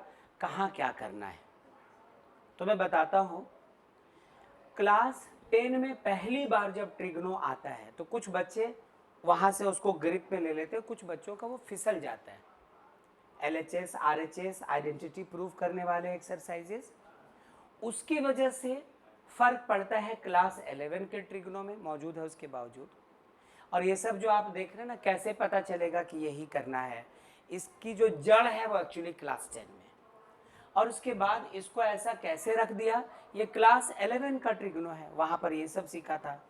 कहाँ क्या करना है। तो मैं बताता हूँ। क्लास 10 में पहली बार जब ट्रिग्नो आता है तो कुछ बच्चे वहाँ से उसको ग्रिप में ले लेते हैं, कुछ बच्चों का वो फिसल जाता है। LHS, RHS, आइडेंटिटी प्रूव करने वाले एक्सरसाइजेस, उसकी वजह से फर्क पड़ता है क्लास 11 के ट्रिग्नो में मौजूद है उसके बावजूद। और ये सब जो आप देख रहे हैं ना, कैसे पता चलेगा कि यही करना है, इसकी जो जड़ है वो एक्चुअली क्लास 10 में। और उसके बाद इसको ऐसा कैसे रख दिया, ये क्लास 11 का ट्रिग्नो है, वहां पर ये सब सीखा था।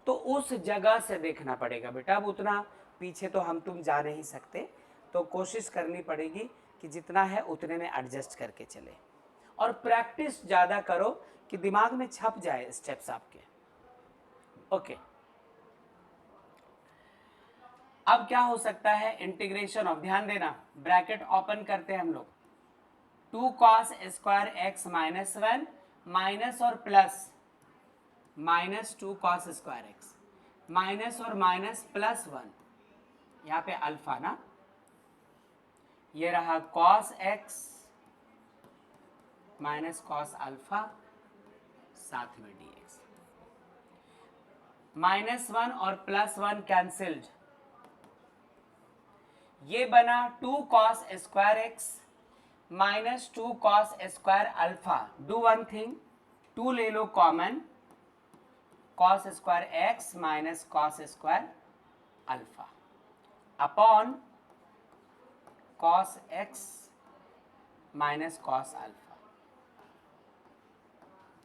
तो उस जगह से देखना पड़ेगा बेटा। अब उतना पीछे तो हम तुम जा नहीं सकते, तो कोशिश करनी पड़ेगी कि जितना है उतने में एडजस्ट करके चले, और प्रैक्टिस ज़्यादा करो कि दिमाग में छप जाए स्टेप्स आपके। ओके, अब क्या हो सकता है? इंटीग्रेशन ऑफ, ध्यान देना, ब्रैकेट ओपन करते हैं हम लोग, 2 cos square x minus 1 minus और plus minus 2 cos square x minus और माइनस प्लस 1, यहाँ पे अल्फा ना, ये रहा cos x minus cos alpha, साथ में dx। माइनस 1 और प्लस 1 कैंसिल्ड, ये बना 2 cos square x minus 2 cos square alpha. Do one thing, 2 ले लो common, cos square x minus cos square alpha upon cos x minus cos alpha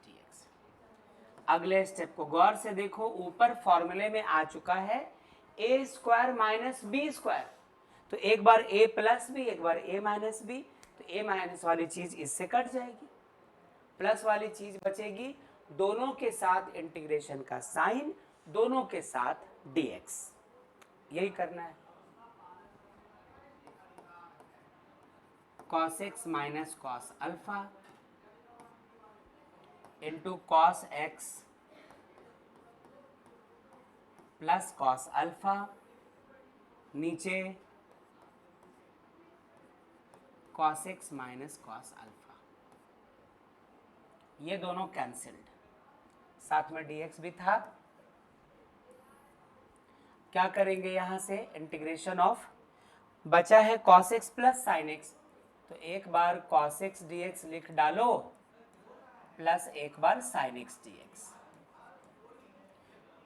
dx। अगले step को गौर से देखो, ऊपर फॉर्मूले में आ चुका है a square minus b square, तो एक बार a प्लस बी, एक बार a माइनस बी, तो a माइनस वाली चीज इससे कट जाएगी, प्लस वाली चीज बचेगी, दोनों के साथ इंटीग्रेशन का साइन, दोनों के साथ dx, यही करना है। cos x minus cos alpha into cos x plus cos alpha, नीचे cos x minus cos alpha, ये दोनों कैंसिल्ड, साथ में dx भी था। क्या करेंगे यहां से, इंटीग्रेशन ऑफ, बचा है cos x plus sin x, तो एक बार cos x dx लिख डालो प्लस एक बार sin x dx।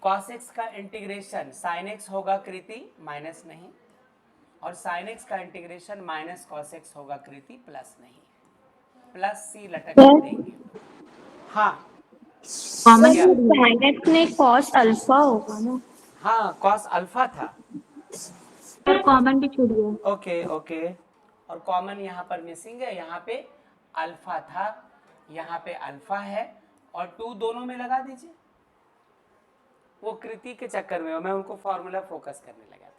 cos x का इंटीग्रेशन sin x होगा कृति माइनस नहीं, और sin x का इंटीग्रेशन माइनस cos x होगा कृति प्लस नहीं, प्लस c लटक देंगे। हाँ कॉमन sin x में cos अल्फा होगा ना? हाँ cos अल्फा था, पर कॉमन भी छूट गया। ओके ओके, और कॉमन यहाँ पर मिसिंग है, यहाँ पे अल्फा था, यहाँ पे अल्फा है, और 2 दोनों में लगा दीजिए। वो कृति के चक्कर में मैं उनको फॉर्मूला फोकस करने लगा था।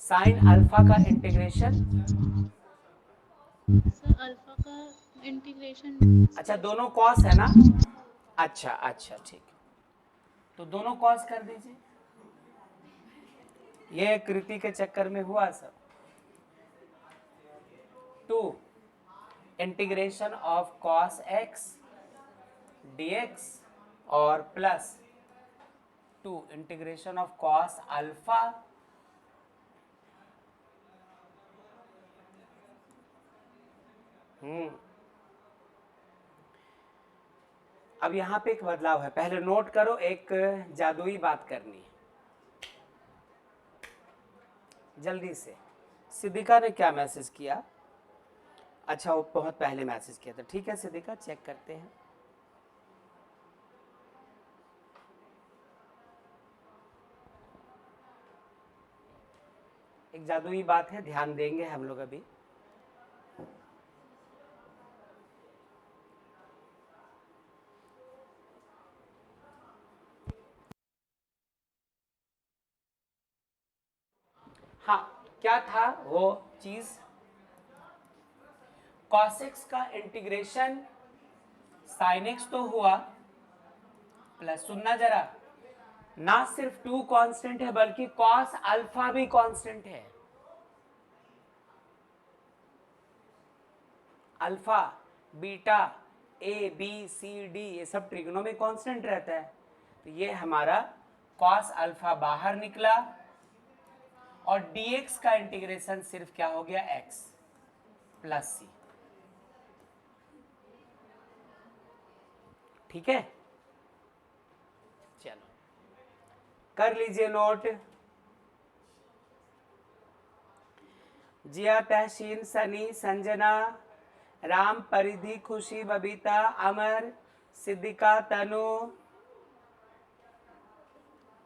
साइन अल्फा का इंटीग्रेशन, सर अल्फा का इंटीग्रेशन, अच्छा दोनों कॉस है ना, अच्छा अच्छा ठीक है, तो दोनों कॉस कर दीजिए, ये कृति के चक्कर में हुआ सब। 2 integration of cos x dx और plus 2 integration of cos alpha अब यहां पे एक बदलाव है, पहले नोट करो, एक जादुई बात करनी है जल्दी से। सिद्धिका ने क्या मैसेज किया, अच्छा वो बहुत पहले मैसेज किया था, ठीक है सिद्धिका चेक करते हैं। एक जादुई बात है, ध्यान देंगे हम लोग अभी। हाँ क्या था वो चीज, cos x का इंटीग्रेशन sin x तो हुआ, प्लस सुनना जरा, ना सिर्फ 2 कांस्टेंट है बल्कि cos अल्फा भी कांस्टेंट है। Alpha beta a b c d ये सब ट्रिग्नोमेट्रिक कांस्टेंट रहता है, तो ये हमारा cos अल्फा बाहर निकला, और dx का इंटीग्रेशन सिर्फ क्या हो गया, x प्लस सी, ठीक है। चलो कर लीजिए नोट। जिया, तहसीन, सनी, संजना, राम, परिधि, खुशी, बबीता, अमर, सिद्धिका, तनु,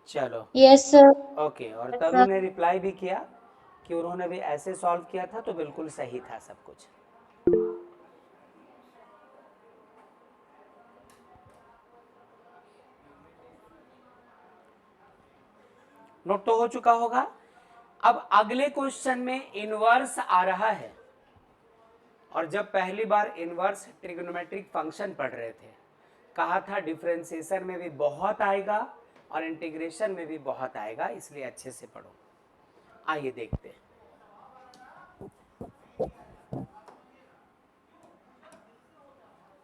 चलो यस सर। ओके। और तनु ने रिप्लाई भी किया कि उन्होंने भी ऐसे सॉल्व किया था, तो बिल्कुल सही था सब कुछ। नोट तो हो चुका होगा। अब अगले क्वेश्चन में इनवर्स आ रहा है, और जब पहली बार इनवर्स ट्रिग्नोमेट्रिक फंक्शन पढ़ रहे थे, कहा था डिफरेंशिएशन में भी बहुत आएगा और इंटीग्रेशन में भी बहुत आएगा, इसलिए अच्छे से पढ़ो। आइए देखते हैं।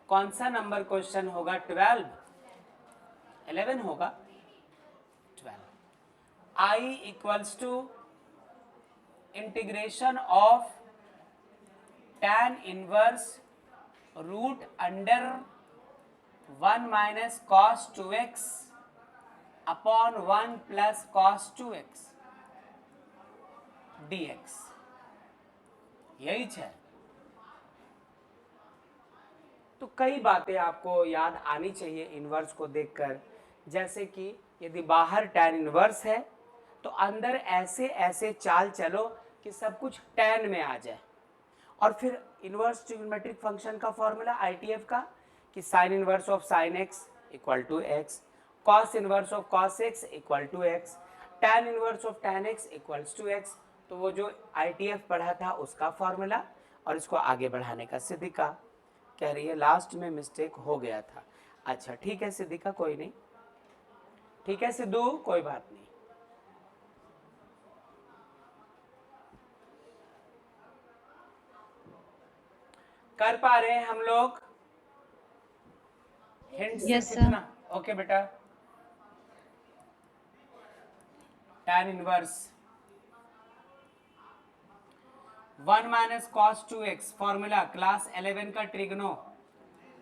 कौन सा नंबर क्वेश्चन होगा, 12 11 होगा, 12। I equals to integration of tan inverse root under 1 minus cos 2x upon 1 plus cos 2x dx, यही है। तो कई बातें आपको याद आनी चाहिए इनवर्स को देखकर, जैसे कि यदि बाहर tan इनवर्स है तो अंदर ऐसे ऐसे चाल चलो कि सब कुछ tan में आ जाए। और फिर इनवर्स ट्रिग्नोमेट्रिक फंक्शन का फॉर्मूला आईटीएफ का कि sine inverse of sine x equal to x, cos inverse of cos x equal to x, tan inverse of tan x equals to x. तो वो जो आईटीएफ पढ़ा था उसका फॉर्मूला और इसको आगे बढ़ाने का। सिद्धिका कह रही है लास्ट में मिस्टेक हो गया था। अच्छा ठीक है सिद्धिका, कोई नहीं, ठीक है सिद्धू, कोई बात नहीं। कर पा रहे हैं हम लोग? हिंट Yes, सिर्फ sir. इतना। ओके बेटा, tan inverse 1 minus cos 2x, formula class 11 का ट्रिग्नो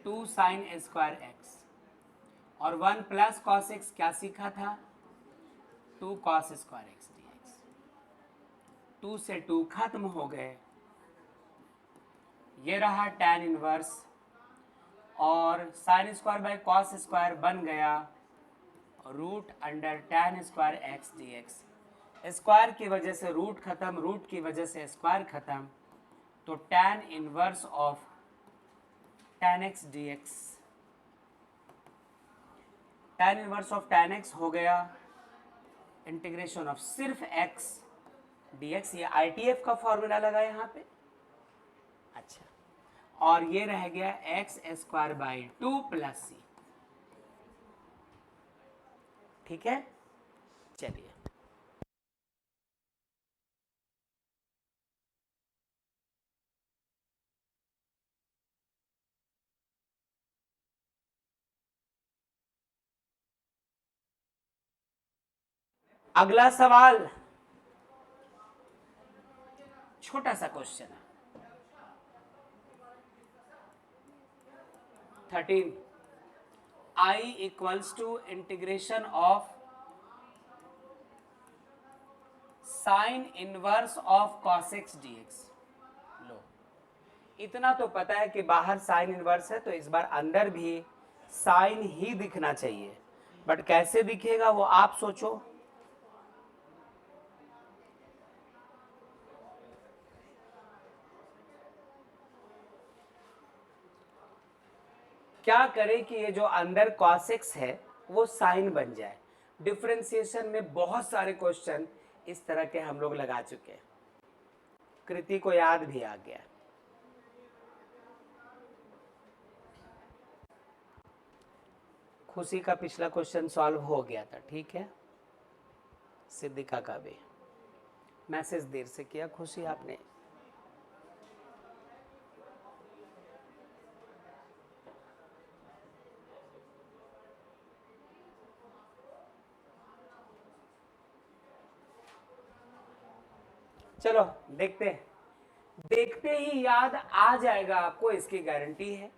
2 साइन स्क्वायर एक्स, और 1 प्लस कॉस एक्स क्या सीखा था? 2 कॉस स्क्वायर एक्स dx। 2 से 2 खत्म हो गए, ये रहा tan इनवर्स, और sine square by cos square बन गया root under tan square x dx। Square की वजह से रूट खत्म, रूट की वजह से स्क्वायर खत्म, तो tan inverse of tan x dx, tan inverse of tan x हो गया इंटीग्रेशन ऑफ सिर्फ x dx। ये ITF का फॉर्मूला लगा यहाँ पे। अच्छा, और ये रह गया एक्स स्क्वायर बाई 2 प्लस सी। ठीक है, चलिए अगला सवाल, छोटा सा क्वेश्चन है। 13 I equals to integration of sine inverse of cos x dx। लो, इतना तो पता है कि बाहर साइन इनवर्स है, तो इस बार अंदर भी साइन ही दिखना चाहिए, बट कैसे दिखेगा वो आप सोचो। क्या करें कि ये जो अंदर cos x है वो साइन बन जाए। डिफरेंशिएशन में बहुत सारे क्वेश्चन इस तरह के हम लोग लगा चुके हैं, कृति को याद भी आ गया। खुशी का पिछला क्वेश्चन सॉल्व हो गया था, ठीक है। सिद्धिका का भी मैसेज देर से किया खुशी आपने। चलो देखते हैं, देखते ही याद आ जाएगा आपको, इसकी गारंटी है।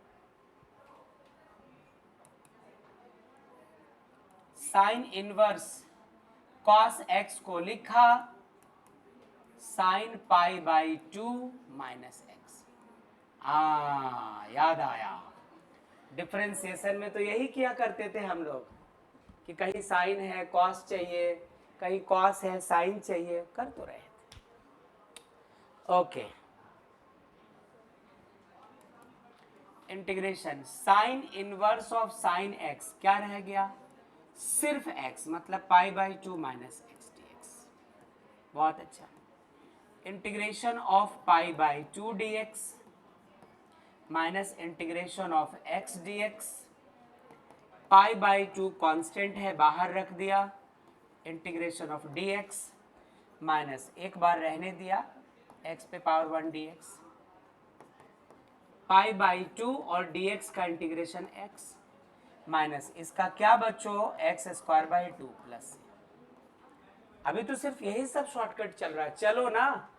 साइन इनवर्स कॉस एक्स को लिखा sine pi by 2 minus x. याद आया, डिफरेंशिएशन में तो यही किया करते थे हम लोग कि कहीं साइन है कॉस चाहिए, कहीं कॉस है साइन चाहिए, कर तो रहे थे। Okay, integration sign inverse of sine x क्या रह गया? सिर्फ x, मतलब pi by 2 minus x dx। बहुत अच्छा। Integration of pi by 2 dx minus integration of x dx। Pi by 2 constant है, बाहर रख दिया, इंटीग्रेशन ऑफ dx माइनस एक बार रहने दिया x पे पावर 1 dx। पाई बाई 2 और dx का इंटीग्रेशन x माइनस इसका क्या बच्चों एक्स स्क्वायर बाई 2 प्लस। अभी तो सिर्फ यही सब शॉर्टकट चल रहा है। चलो ना,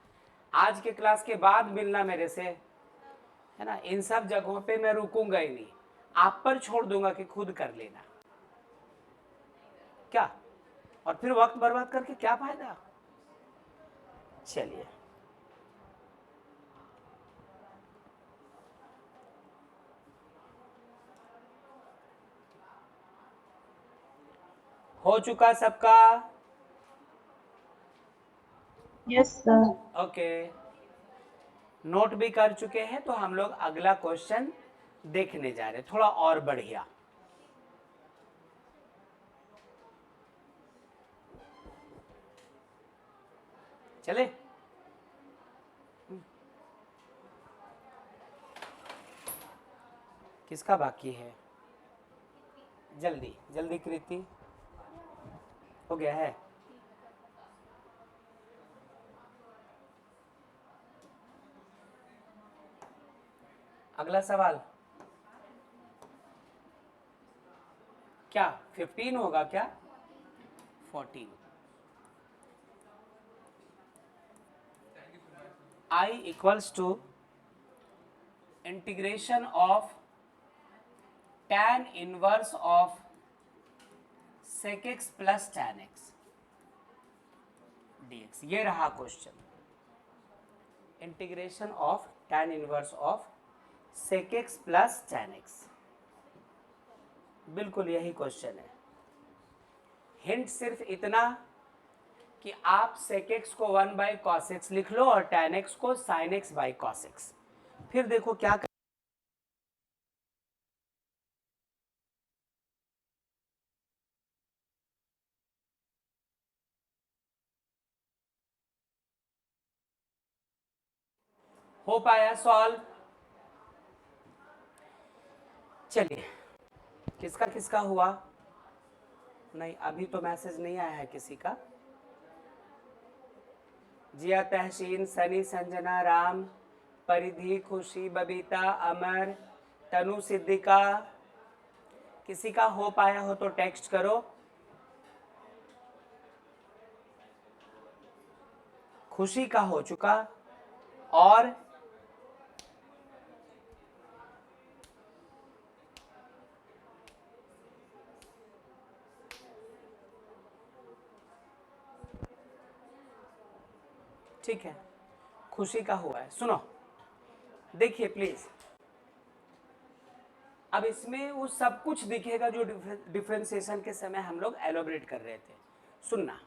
आज के क्लास के बाद मिलना मेरे से, है ना। इन सब जगहों पे मैं रुकूंगा ही नहीं, आप पर छोड़ दूंगा कि खुद कर लेना। क्या, और फिर वक्त बर्बाद करके क्या फायदा। चलिए हो चुका सबका? Yes sir. ओके, नोट भी कर चुके हैं, तो हम लोग अगला क्वेश्चन देखने जा रहे हैं, थोड़ा और बढ़िया। चले, किसका बाकी है? जल्दी जल्दी कृति, हो गया है? अगला सवाल क्या 15 होगा क्या? 14। I equals to integration of tan inverse of sec x plus tan x dx। ये रहा question, integration of tan inverse of sec x plus tan x, बिल्कुल यही क्वेश्चन है। हिंट सिर्फ इतना कि आप sec x को 1 बाई cos x लिख लो और tan x को sin x by cos x। फिर देखो क्या हो पाया सॉल्व। चलिए, किसका किसका हुआ? नहीं, अभी तो मैसेज नहीं आया है किसी का। जिया, तहसीन, सनी, संजना, राम, परिधि, खुशी, बबीता, अमर, तनु, सिद्धिका, किसी का हो पाया हो तो टेक्स्ट करो। खुशी का हो चुका, और ठीक है, खुशी का हुआ है। सुनो, देखिए प्लीज, अब इसमें वो सब कुछ दिखेगा जो डिफरेंशिएशन के समय हम लोग एलोबरेट कर रहे थे। सुनना,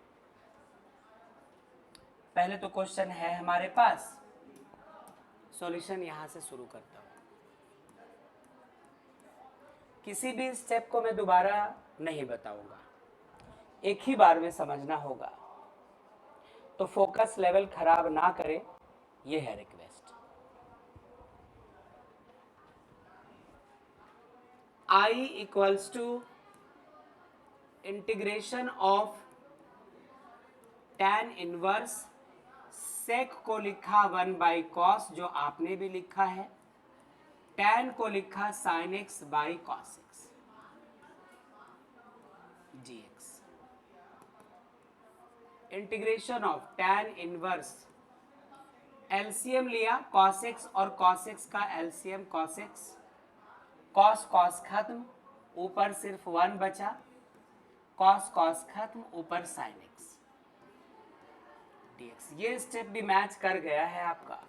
पहले तो क्वेश्चन है हमारे पास, सॉल्यूशन यहां से शुरू करता हूं। किसी भी स्टेप को मैं दोबारा नहीं बताऊंगा, एक ही बार में समझना होगा, तो फोकस लेवल खराब ना करे, ये है request. I equals to integration of tan inverse sec को लिखा 1 बाई कॉस, जो आपने भी लिखा है, tan को लिखा sin x by cos x dx। Integration of tan inverse, LCM लिया cos x और cos x का LCM cos x, cos cos खत्म, ऊपर सिर्फ 1 बचा, cos cos खत्म, ऊपर sin x dx। ये स्टेप भी मैच कर गया है आपका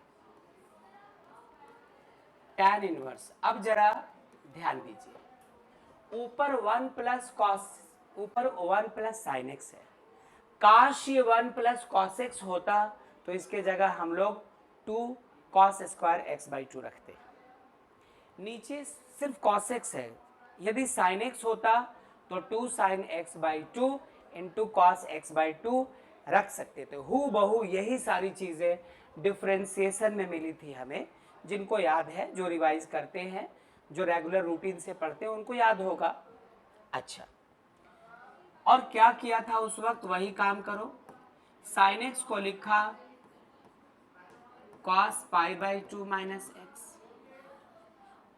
tan इनवर्स। अब जरा ध्यान दीजिए, ऊपर 1 प्लस कॉस, ऊपर 1 प्लस साइन एक्स है, काश ये 1 प्लस कॉस एक्स होता तो इसके जगह हम लोग 2 कॉस स्क्वायर एक्स बाई 2 रखते। नीचे सिर्फ कॉस एक्स है, यदि साइन एक्स होता तो 2 sine x by 2 into cos x by 2 रख सकते थे। हु बहू यही सारी चीजें डिफरेंशिएशन में मिली थी हमें, जिनको याद है, जो रिवाइज करते हैं, जो रेगुलर रूटीन से पढ़ते हैं, उनको याद होगा। अच्छा, और क्या किया था उस वक्त, वही काम करो। साइन एक्स को लिखा cos pi by 2 minus x,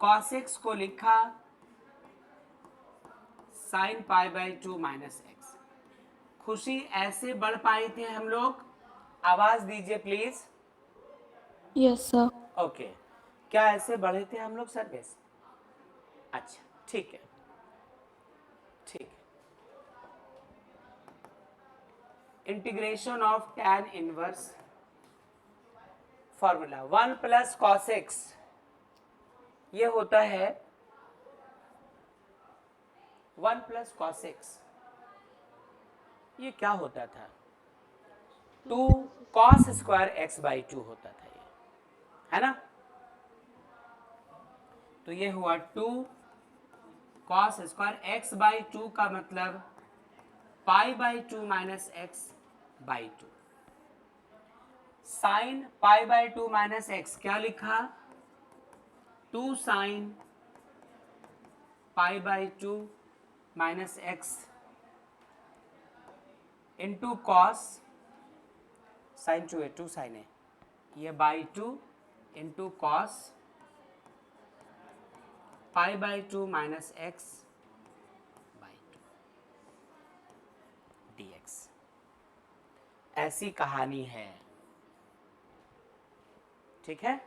cos x को लिखा sine pi by 2 minus x. खुशी, ऐसे बढ़ पाए थे हम लोग? आवाज दीजिए प्लीज। Yes sir. ओके, क्या ऐसे बढ़े थे हम लोग सर्विस? अच्छा, ठीक है, ठीक है। Integration of tan inverse, formula 1 plus cos x, ये होता है 1 प्लस कॉस एक्स, ये क्या होता था? 2 कॉस स्क्वायर एक्स बाई 2 होता था ये, है ना। तो ये हुआ 2 कॉस स्क्वायर एक्स बाई 2 का मतलब pi by 2 minus x by 2। Sine pi by 2 minus x क्या लिखा, 2 sine pi by 2 minus x into cos sine 2 है, 2 साइन है, ये by 2 into cos pi by 2 minus x by 2 dx। ऐसी कहानी है, ठीक है।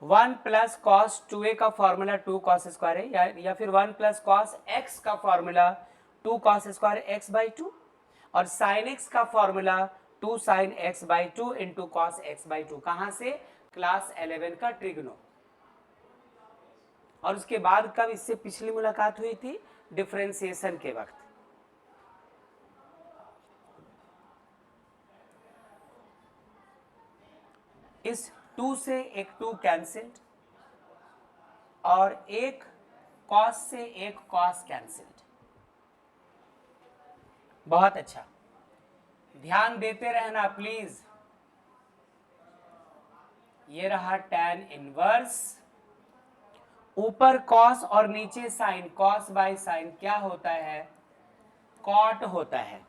1 प्लस कॉस 2a का फॉर्मूला 2 कॉस स्क्वायर है, या फिर 1 प्लस कॉस x का formula 2 cos square x by 2, और साइन x का formula 2 sine x by 2 into cos x by 2। कहां से, क्लास 11 का ट्रिग्नो। और उसके बाद कब, इससे पिछली मुलाकात हुई थी डिफरेंशिएशन के वक्त। इस 2 से एक 2 कैंसिल्ड, और एक कॉस से एक कॉस कैंसिल्ड। बहुत अच्छा, ध्यान देते रहना प्लीज। ये रहा tan इनवर्स, ऊपर कॉस और नीचे साइन, कॉस बाय साइन क्या होता है, कॉट होता है।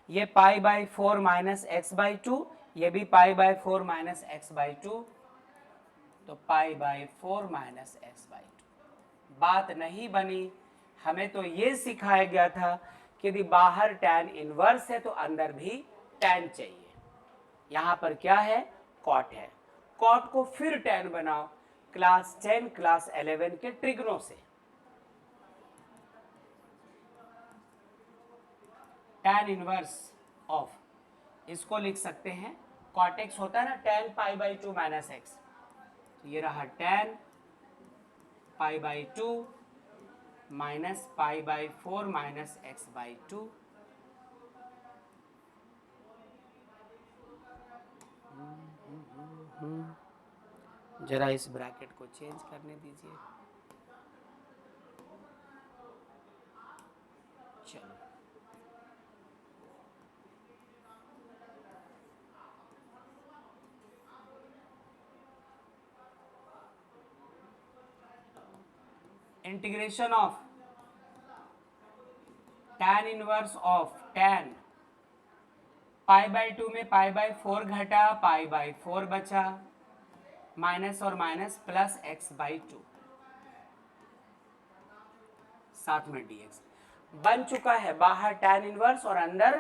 ये pi by 4 minus x by 2, ये भी pi by 4 minus x by 2, तो pi by 4 minus x by 2। बात नहीं बनी, हमें तो ये सिखाया गया था कि यदि बाहर tan इनवर्स है तो अंदर भी tan चाहिए। यहां पर क्या है, कॉट है। कॉट को फिर tan बनाओ क्लास 10 क्लास 11 के ट्रिग्नो से। tan इनवर्स ऑफ, इसको लिख सकते हैं, कॉट एक्स होता है ना tan pi by 2 minus x, ये रहा tan pi by 2 minus pi by 4 minus x by 2। जरा इस ब्रैकेट को चेंज करने दीजिए। चलो, integration of tan inverse of tan pi by 2 में पाई बाई 4 घटा, पाई बाई 4 बचा, माइनस और माइनस प्लस एक्स बाई 2, साथ में dx बन चुका है। बाहर tan इनवर्स और अंदर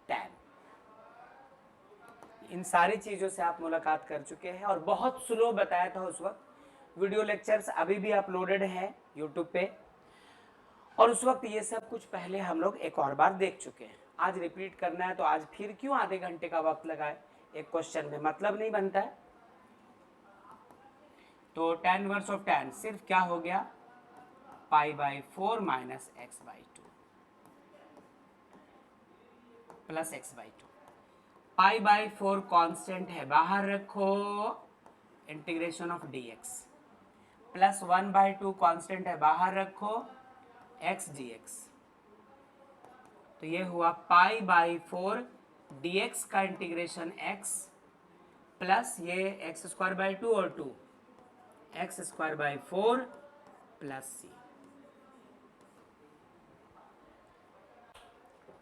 tan। इन सारी चीजों से आप मुलाकात कर चुके हैं, और बहुत स्लो बताया था उस वक्त। वीडियो लेक्चर्स अभी भी अपलोडेड है यूट्यूब पे, और उस वक्त ये सब कुछ पहले हम लोग एक और बार देख चुके हैं। आज रिपीट करना है तो आज फिर क्यों आधे घंटे का वक्त लगाए, एक क्वेश्चन में मतलब नहीं बनता है। तो tan इनवर्स ऑफ tan सिर्फ क्या हो गया, pi by 4 minus x by 2 plus x by 2। Pi by 4 constant है, बाहर रखो, integration of dx, plus 1 by 2 constant है, बाहर रखो, x dx। तो ये हुआ पाई बाई 4 dx का इंटीग्रेशन x, प्लस ये एक्स स्क्वायर बाई 2 और 2 x square by 4 plus c।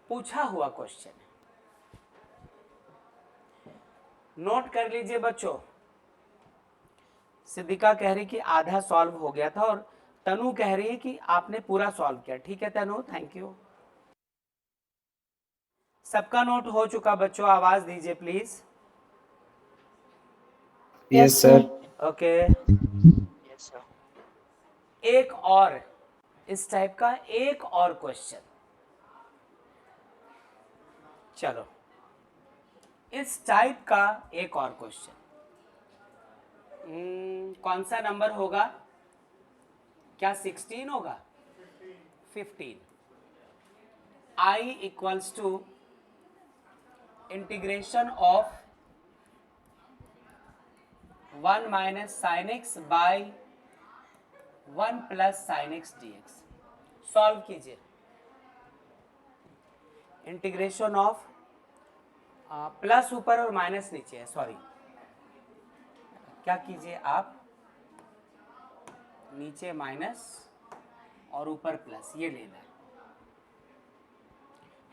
पूछा हुआ क्वेश्चन, नोट कर लीजिए बच्चों। सिद्धिका कह रही कि आधा सॉल्व हो गया था, और तनु कह रही है कि आपने पूरा सॉल्व किया। ठीक है तनु, थैंक यू। सबका नोट हो चुका बच्चों, आवाज दीजिए प्लीज। Yes sir. ओके, एक और इस टाइप का एक और क्वेश्चन, चलो इस टाइप का एक और क्वेश्चन। कौन सा नंबर होगा, क्या 16 होगा, 15। I equals to integration of 1 minus sine x by 1 plus sine x dx। Solve कीजिए। इंटीग्रेशन ऑफ प्लस ऊपर और माइनस नीचे है, सॉरी। क्या कीजिए आप, नीचे माइनस और ऊपर प्लस, ये लेना है।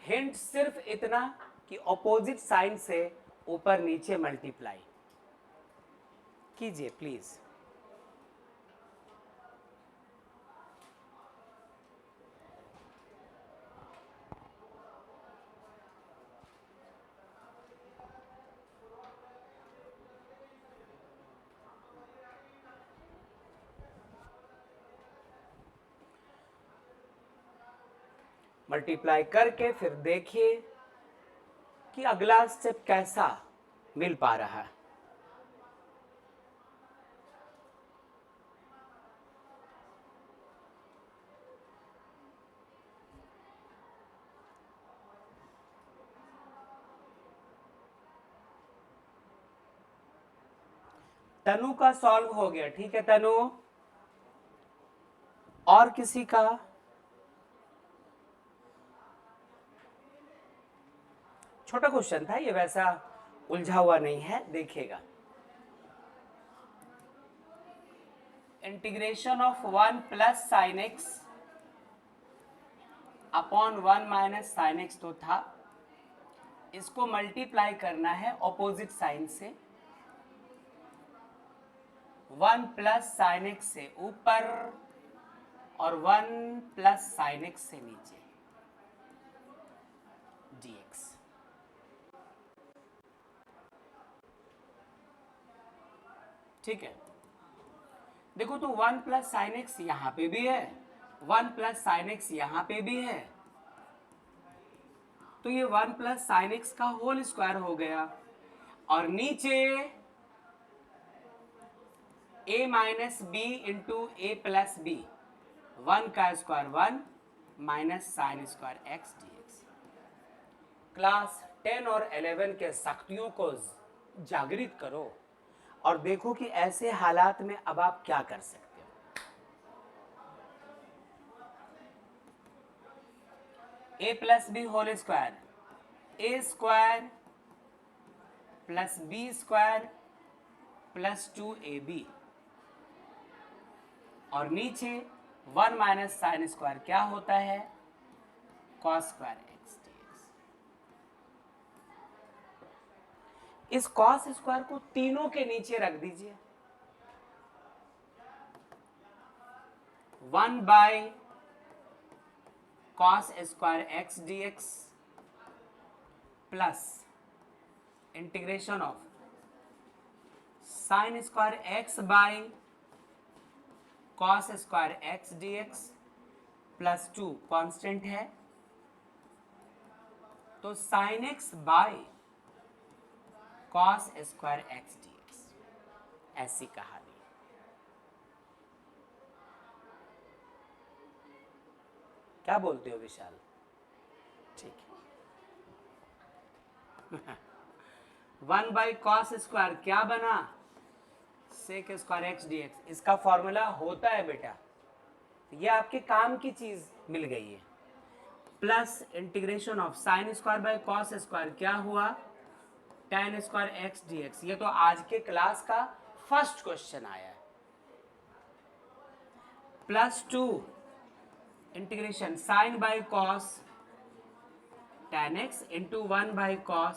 हिंट सिर्फ इतना कि ऑपोजिट साइन से ऊपर नीचे मल्टीप्लाई कीजिए प्लीज। मल्टीप्लाई करके फिर देखिए कि अगला स्टेप कैसा मिल पा रहा है। तनु का सॉल्व हो गया, ठीक है तनु। और किसी का? छोटा क्वेश्चन था ये, वैसा उलझा हुआ नहीं है, देखिएगा। Integration of 1 plus sine x upon 1 minus sine x तो था, इसको मल्टीप्लाई करना है ऑपोजिट साइन से। 1 प्लस साइन एक्स से ऊपर और 1 प्लस साइन एक्स से नीचे dx। ठीक है, देखो तो 1 प्लस साइन एक्स यहां पे भी है, 1 प्लस साइन एक्स यहां पे भी है, तो ये 1 प्लस साइन एक्स का होल स्क्वायर हो गया। और नीचे a minus b into a plus b, 1 का square 1 minus sine square x dx। Class 10 और 11 के शक्तियों को जागृत करो और देखो कि ऐसे हालात में अब आप क्या कर सकते हो। a plus b whole square, a square plus b square plus 2ab, और नीचे 1 माइनस साइन स्क्वायर क्या होता है, कॉस स्क्वायर एक्स dx। इस कॉस स्क्वायर को तीनों के नीचे रख दीजिए। 1 by cos square x dx plus integration of sign square x bye cos square x dx plus 2 constant है, तो sine x bye cos square x dx, ऐसी कहानी। क्या बोलते हो विशाल? ठीक है। 1 बाई कॉस स्क्वायर क्या बना, सेक स्क्वायर एक्स dx। इसका फॉर्मूला होता है बेटा, ये आपके काम की चीज मिल गई है। Plus integration of sign square by cos square क्या हुआ, tan स्क्वायर एक्स dx। ये तो आज के क्लास का फर्स्ट क्वेश्चन आया है। Plus 2 integration sine by cos tan x into 1 by cos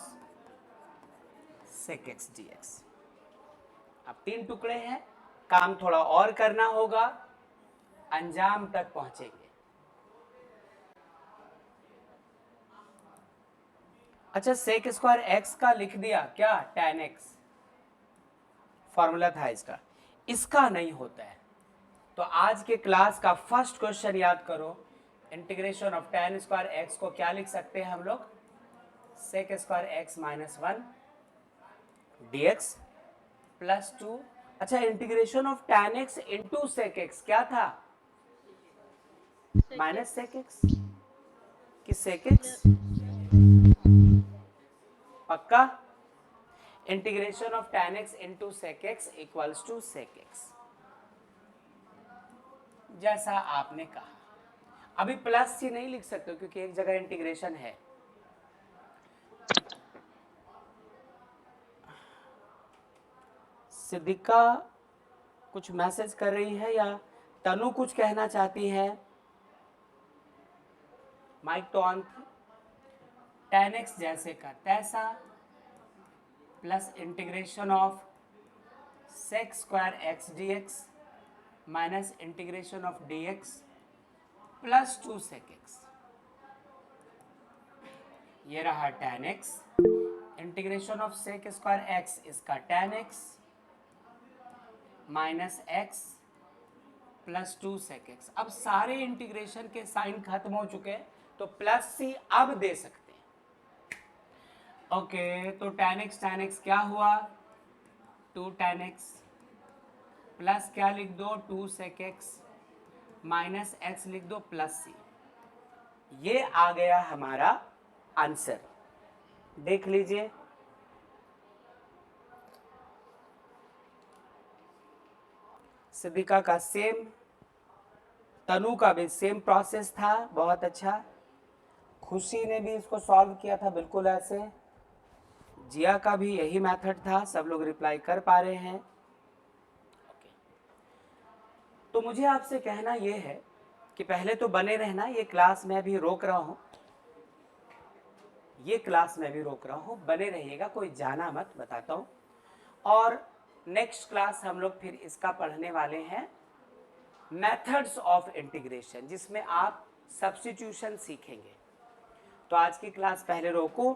sec x dx। अब 3 टुकड़े हैं, काम थोड़ा और करना होगा, अंजाम तक पहुंचेंगे। अच्छा, सेक स्क्वायर एक्स का लिख दिया क्या, tan x फॉर्मूला था इसका, इसका नहीं होता है। तो आज के क्लास का फर्स्ट क्वेश्चन याद करो, integration of tan square x को क्या लिख सकते हैं हम लोग, sec square x minus 1 dx plus 2। अच्छा, integration of tan x into sec x क्या था, माइनस सेक एक्स कि सेक एक्स, पक्का? Integration of tan x into sec x equals to sec x, जैसा आपने कहा। अभी प्लस सी नहीं लिख सकते क्योंकि एक जगह इंटीग्रेशन है। सिद्धिका कुछ मैसेज कर रही है या तनु कुछ कहना चाहती है? माइक तो ऑन थी। tan x जैसे का तैसा plus integration of sec square x dx minus integration of dx plus 2 sec x। ये रहा tan x, integration of sec square x इसका tan x minus x plus 2 sec x। अब सारे integration के sign खत्म हो चुके हैं तो प्लस सी अब दे सकते हैं। ओके, तो tan x क्या हुआ? 2 tan x प्लस क्या लिख दो? 2 sec x माइनस x लिख दो प्लस सी। ये आ गया हमारा आंसर, देख लीजिए। सिद्धिका का सेम, तनु का भी सेम प्रोसेस था, बहुत अच्छा। खुशी ने भी इसको सॉल्व किया था बिल्कुल ऐसे। जिया का भी यही मेथड था, सब लोग रिप्लाई कर पा रहे हैं। तो मुझे आपसे कहना ये है कि पहले तो बने रहना, ये क्लास में अभी रोक रहा हूँ, ये क्लास में भी रोक रहा हूँ, बने रहिएगा, कोई जाना मत, बताता हूँ। और नेक्स्ट क्लास हम लोग फिर इसका पढ़ने वाले हैं मेथड्स ऑफ इंटीग्रेशन, जिसमें आप सब्स्टिट्यूशन सीखेंगे। तो आज की क्लास पहले रोको,